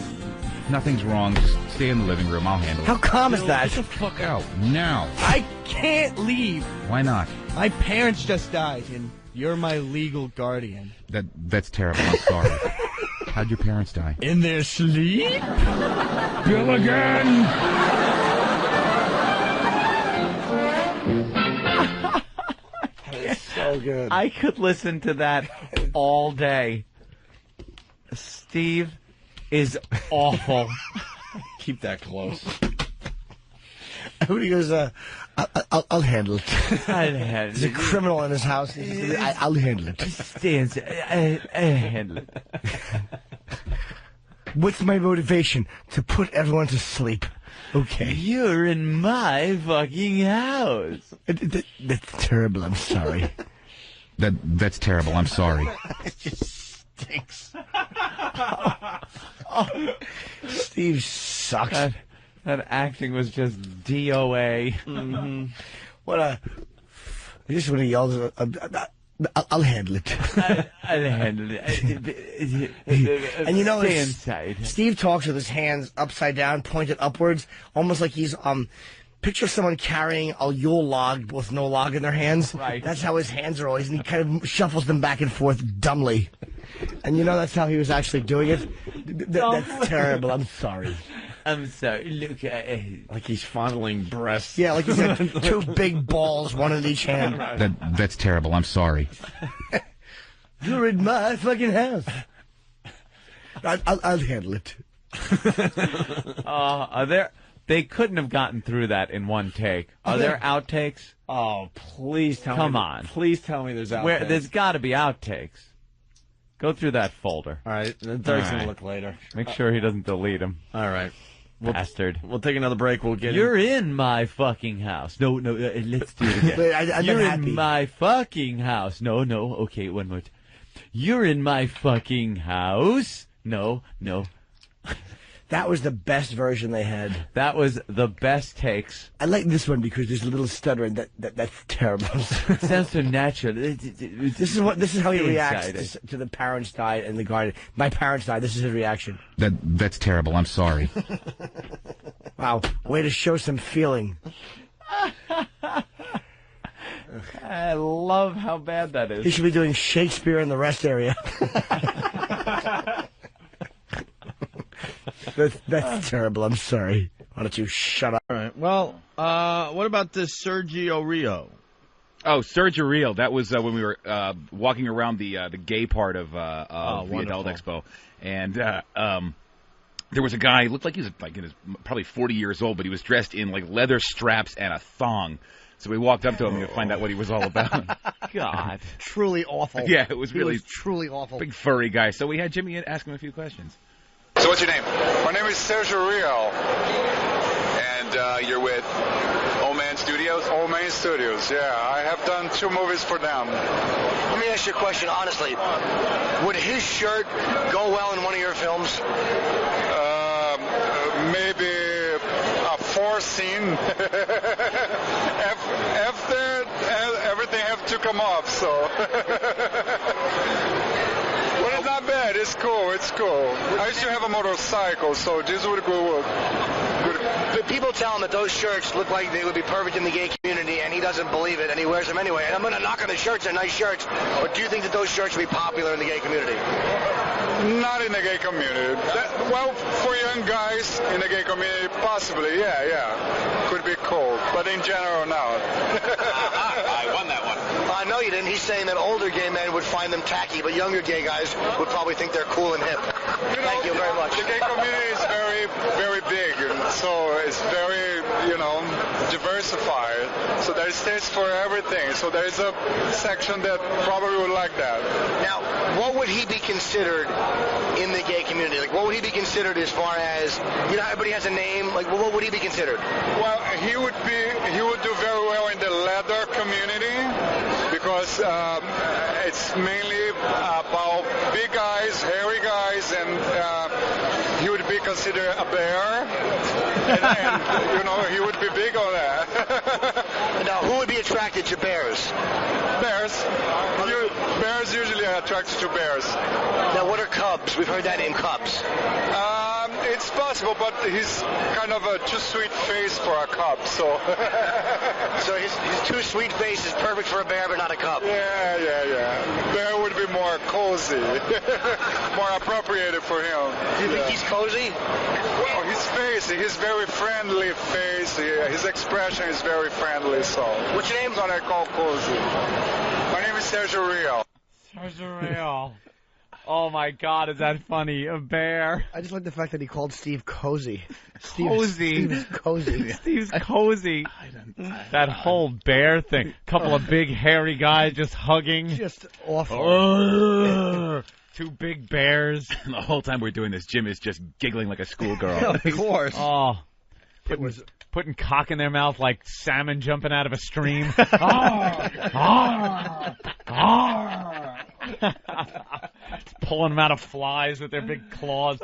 nothing's wrong. Just stay in the living room. I'll handle it. How calm is that? Get the fuck out now. I can't leave. Why not? My parents just died, and you're my legal guardian. That's terrible. I'm sorry. How'd your parents die? In their sleep? Bill again. It's so good. I could listen to that all day. Steve is awful. Keep that close. When he goes, I'll handle it. I'll handle There's a criminal in his house. I'll handle it. Stay inside. I'll handle it. What's my motivation? To put everyone to sleep. Okay. You're in my fucking house. That's terrible. I'm sorry. That's terrible. I'm sorry. It just stinks. Steve sucks. That acting was just DOA. Mm-hmm. What a... Just when he yells, I'll handle it. I'll handle it. And you know, stay inside. Steve talks with his hands upside down, pointed upwards, almost like he's picture someone carrying a Yule log with no log in their hands. Right. That's how his hands are always, and he kind of shuffles them back and forth dumbly. And you know that's how he was actually doing it. That's terrible. I'm sorry. I'm sorry. Look, like he's fondling breasts. Yeah, like he's got two big balls, one in each hand. That's terrible. I'm sorry. You're in my fucking house. I'll handle it. They couldn't have gotten through that in one take. Are there outtakes? Oh, please tell me. Come on. Please tell me there's outtakes. There's got to be outtakes. Go through that folder. All right. Derek's All going right. to look later. Make sure he doesn't delete them. All right. Bastard. We'll take another break. We'll get You're in my fucking house. No, let's do it again. Wait, I'm You're not happy. in my fucking house. No. Okay, one more time. You're in my fucking house. No. That was the best version they had. That was the best takes. I like this one because there's a little stutter, and that's terrible. It sounds so natural. This is how he reacts Inside. to the parents died in the garden. My parents died. This is his reaction. That's terrible. I'm sorry. Wow, way to show some feeling. I love how bad that is. He should be doing Shakespeare in the rest area. That's terrible. I'm sorry. Why don't you shut up? All right. Well, what about this Sergio Rio? Oh, Sergio Rio. That was when we were walking around the gay part of the Adult Expo, and there was a guy. Looked like he was like in his probably 40 years old, but he was dressed in like leather straps and a thong. So we walked up to him to find out what he was all about. God, truly awful. Yeah, it was really truly awful. Big furry guy. So we had Jimmy ask him a few questions. So what's your name? My name is Sergio Rio. And you're with Old Man Studios? Old Man Studios, yeah. I have done 2 movies for them. Let me ask you a question honestly. Would his shirt go well in one of your films? Maybe a 4 scene. After everything have to come off, so. But it's not bad. It's cool. It's cool. I used to have a motorcycle, so this would go good. The people tell him that those shirts look like they would be perfect in the gay community, and he doesn't believe it, and he wears them anyway. And I'm going to knock on the shirts. They're nice shirts. But do you think that those shirts would be popular in the gay community? Not in the gay community. Well, for young guys in the gay community, possibly, yeah. Could be cool. But in general, no. I won that one. I know you didn't. He's saying that older gay men would find them tacky, but younger gay guys would probably think they're cool and hip. Thank you very much. The gay community is very, very big, and so it's very, diversified. So there's taste for everything. So there's a section that probably would like that. Now, what would he be considered in the gay community? Like, what would he be considered as far as, everybody has a name. Like, what would he be considered? Well, he would do very well in the leather community because it's mainly about big guys, hairy guys, and he would be considered a bear, and he would be big on that. Now, who would be attracted to bears? Bears. Bears usually are attracted to bears. Now, what are cubs? We've heard that name, cubs. It's possible, but he's kind of a too sweet face for a cub, so. So his too sweet face is perfect for a bear, but not a cub. Yeah. Bear would be more cozy, more appropriated for him. Do you think he's cozy? Oh, his face, his very friendly face, his expression is very friendly, so. What's your name? That's what I call cozy. My name is Sergio Rio. Sergio Rio. Oh my God, is that funny? A bear. I just like the fact that he called Steve cozy. Cozy. Steve's cozy. Steve's cozy. That whole bear thing. Couple of big hairy guys just hugging. Just awful. 2 big bears. And the whole time we're doing this, Jim is just giggling like a schoolgirl. Of course. Oh. Putting cock in their mouth like salmon jumping out of a stream. Pulling them out of flies with their big claws.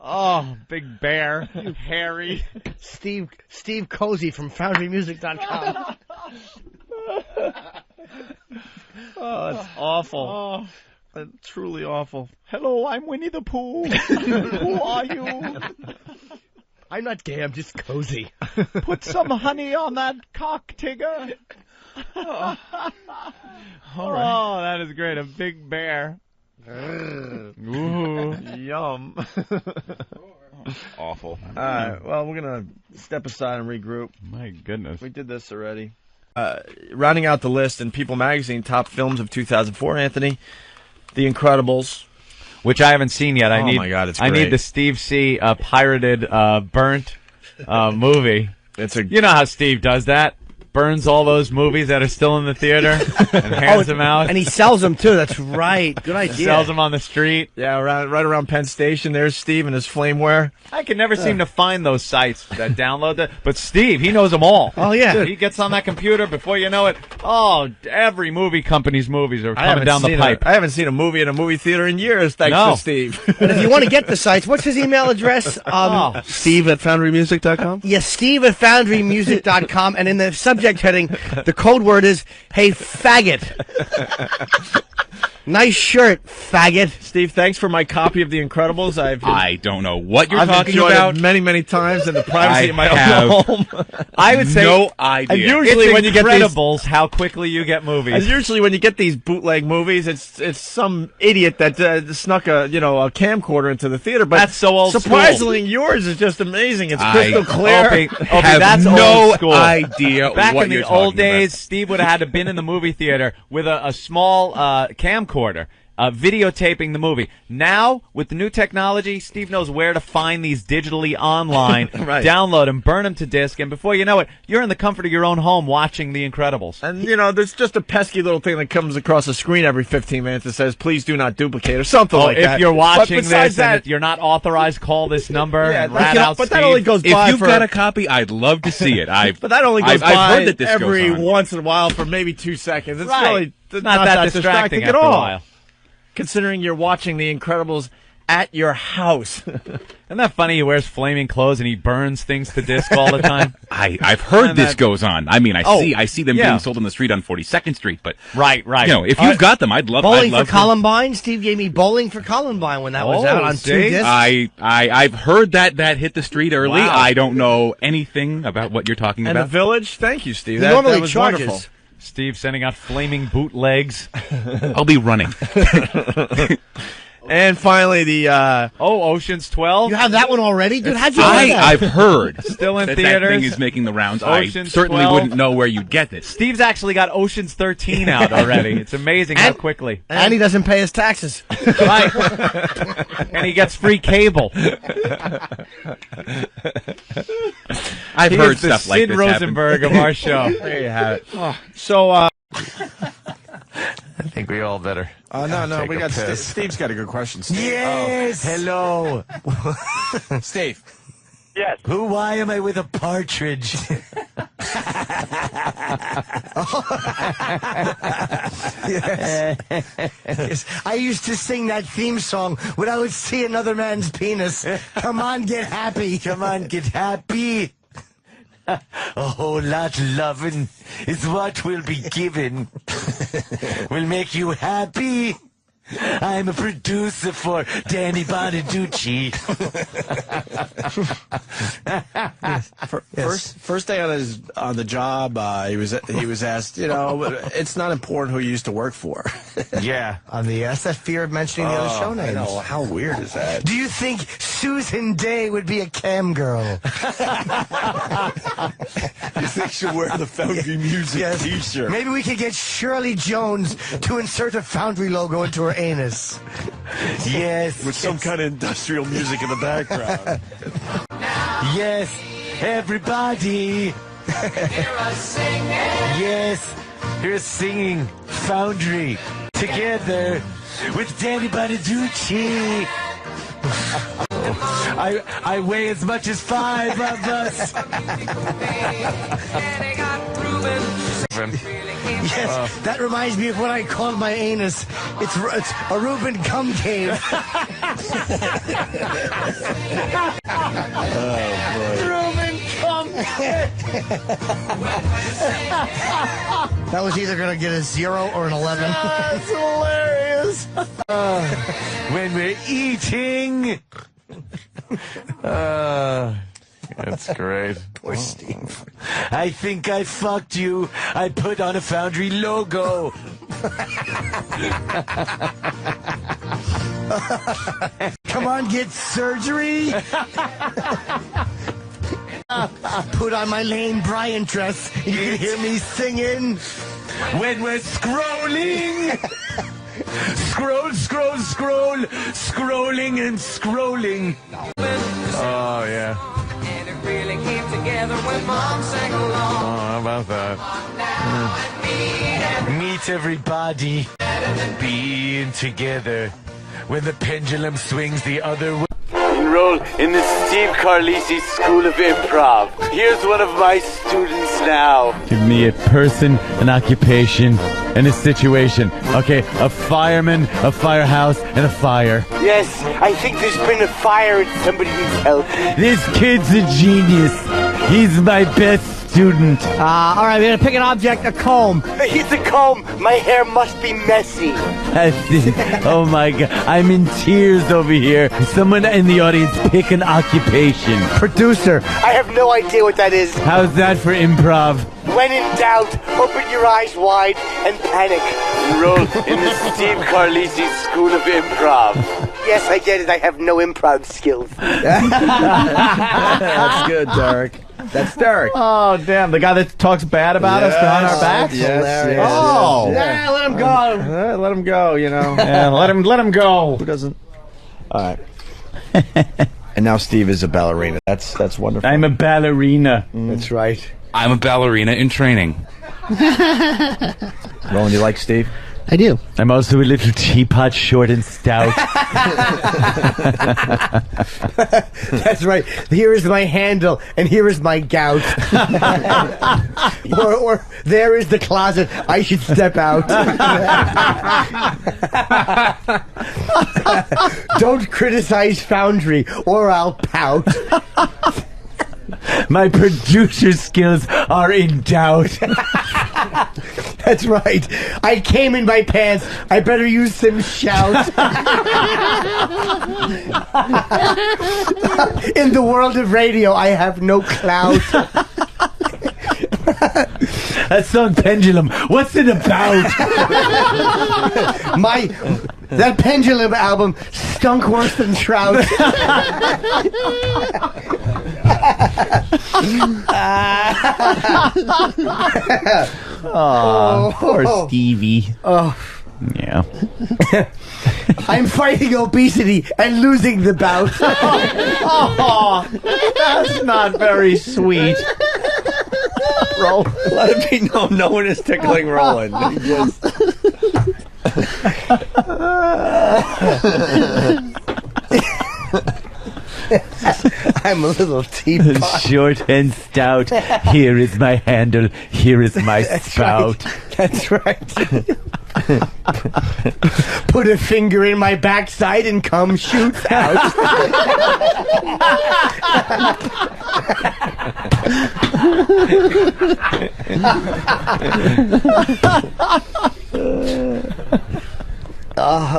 Oh, big bear. Hairy. Steve Cozy from FoundryMusic.com. Oh, it's awful. Truly awful. Hello, I'm Winnie the Pooh. Who are you? I'm not gay, I'm just cozy. Put some honey on that cock, Tigger. All right. Oh, that is great. A big bear. Ooh, yum. Awful. All right, well, we're going to step aside and regroup. My goodness. We did this already. Rounding out the list in People Magazine, top films of 2004, Anthony, The Incredibles. Which I haven't seen yet. Oh my God, it's great. I need the Steve C. Pirated, burnt movie. It's a. You know how Steve does that. burns all those movies that are still in the theater and hands them out. And he sells them, too. That's right. Good idea. Sells them on the street. Yeah, right around Penn Station. There's Steve and his flameware. I can never seem to find those sites that download that. But Steve, he knows them all. Oh, yeah. Dude, he gets on that computer before you know it. Oh, every movie company's movies are coming down the pipe. I haven't seen a movie in a movie theater in years, thanks to Steve. And if you want to get the sites, what's his email address? Steve at foundrymusic.com? Yes, Steve at foundrymusic.com. And in the subject heading, the code word is, hey, faggot. Nice shirt, faggot. Steve, thanks for my copy of The Incredibles. I don't know what you're I've talking enjoyed about. it many, many times in the privacy of my have own home. I would say no idea. And usually it's when you get Incredibles how quickly you get movies. And usually when you get these bootleg movies, it's some idiot that snuck a camcorder into the theater. But that's so old surprisingly, yours is just amazing. It's crystal clear. Opie, have that's no old school. idea Back what in the you're old talking days, about. Steve would have had to been in the movie theater with a small camcorder. Videotaping the movie. Now, with the new technology, Steve knows where to find these digitally online, Right. download them, burn them to disc, and before you know it, you're in the comfort of your own home watching The Incredibles. And, there's just a pesky little thing that comes across the screen every 15 minutes that says, please do not duplicate, or something like that. If you're watching But besides this and you're not authorized, call this number and rat out but Steve. that only goes by If you've for... got a copy, I'd love to see it. But that only goes I've by heard that this every goes on. once in a while for maybe 2 seconds. It's Right. really not that distracting at after a all. while. Considering you're watching The Incredibles at your house. Isn't that funny? He wears flaming clothes and he burns things to disc all the time. I've heard this goes on. I mean, I see them being sold on the street on 42nd Street, but right. If you've got them, I'd love. Bowling I'd love for Columbine. Steve gave me Bowling for Columbine when that was out on 2 discs. I've heard that hit the street early. Wow. I don't know anything about what you're talking And about. The Village. Thank you, Steve. He That normally was charges. wonderful. Steve sending out flaming bootlegs. I'll be running. And finally, the Ocean's 12. You have that one already, dude? How'd you get that? I've heard Still in that theaters. That thing is making the rounds. Ocean's I certainly 12. wouldn't know where you'd get this. Steve's actually got Ocean's 13 out already. It's amazing how quickly. And he doesn't pay his taxes. Right. And he gets free cable. I've He heard is the stuff like Sid this Rosenberg happen. of our show. There you have it. So, I think we all better. No, take we a got piss. Steve's got a good question. Steve. Yes. Hello. Steve. Yes. Why am I with a partridge? Yes. I used to sing that theme song when I would see another man's penis. Come on, get happy. Come on, get happy. A whole lot of loving is what will be given. Will make you happy. I'm a producer for Danny Bonaducci. First day on the job, he was asked, it's not important who you used to work for. Yeah. On the that's that fear of mentioning the other show names. I know. How weird is that? Do you think Susan Day would be a cam girl? You think she'll wear the Foundry Music T-shirt? Maybe we could get Shirley Jones to insert a Foundry logo into her anus. Yes. With some kind of industrial music in the background. Yes, everybody. Yes, you're singing Foundry together with Danny Bonaducci. I weigh as much as 5 of us. Yes, that reminds me of what I called my anus. It's a Reuben cum cave. Reuben cum cave. That was either going to get a 0 or an 11. That's hilarious. When we're eating. That's great. Poor Steve. I think I fucked you. I put on a Foundry logo. Come on, get surgery. Put on my Lane Bryant dress. You can hear me singing. When we're scrolling. Scroll, scrolling and scrolling. Oh, yeah. together when Mom sang along. How about that? Meet everybody. Being together when the pendulum swings the other way. Enroll in the Steve Carlisi School of Improv. Here's one of my students now. Give me a person, an occupation, and a situation. Okay, a fireman, a firehouse, and a fire. Yes, I think there's been a fire and somebody needs help. This kid's a genius. He's my best student. All right, we're going to pick an object, a comb. It's a comb. My hair must be messy. Oh my God, I'm in tears over here. Someone in the audience pick an occupation. Producer. I have no idea what that is. How's that for improv? When in doubt, open your eyes wide and panic. Enroll in the Steve Carlisi School of Improv. Yes, I get it. I have no improv skills. That's good, Derek. That's Derek. Oh, damn. The guy that talks bad about us behind our backs? Yes. Oh. Yeah, let him go. Let him go, you know. Yeah, let him go. Who doesn't? All right. And now Steve is a ballerina. That's wonderful. I'm a ballerina. That's right. I'm a ballerina in training. Roland, you like Steve? I do. I'm also a little teapot, short and stout. That's right. Here is my handle, and here is my gout. or there is the closet. I should step out. Don't criticize Foundry, or I'll pout. My producer skills are in doubt. That's right. I came in my pants. I better use some shout. In the world of radio, I have no clout. That song Pendulum, what's it about? That Pendulum album stunk worse than Trout. Oh, poor Stevie. Oh. Yeah. I'm fighting obesity and losing the bout. Oh, that's not very sweet. Roll. Let it be known no one is tickling Roland. He just... I'm a little teapot. Short and stout. Here is my handle. Here is my spout. Right. That's right. Put a finger in my backside and cum shoots out. Out.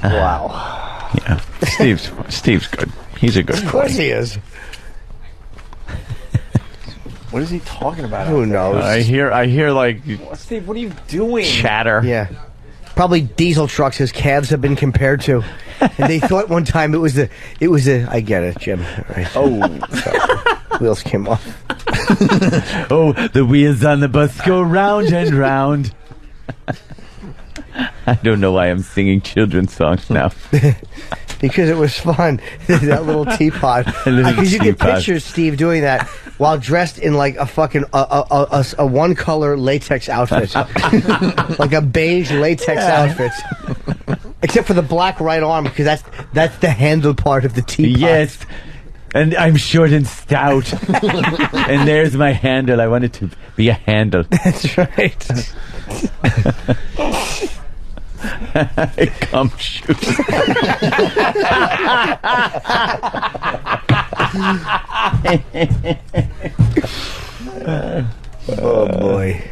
Wow. Yeah. Steve's good. He's a good Of course he is. What is he talking about? Who knows? I hear like Steve, what are you doing? chatter. Yeah. Probably diesel trucks his calves have been compared to. And they thought one time it was a I get it, Jim. Right. Oh. Sorry. Wheels came off. Oh, the wheels on the bus go round and round. I don't know why I'm singing children's songs now. Because it was fun. That little teapot. Because you can picture Steve doing that while dressed in like a fucking a one color latex outfit, like a beige latex outfit, except for the black right arm because that's the handle part of the teapot. Yes. And I'm short and stout. And there's my handle. I want it to be a handle. That's right. Come shoot. Oh boy.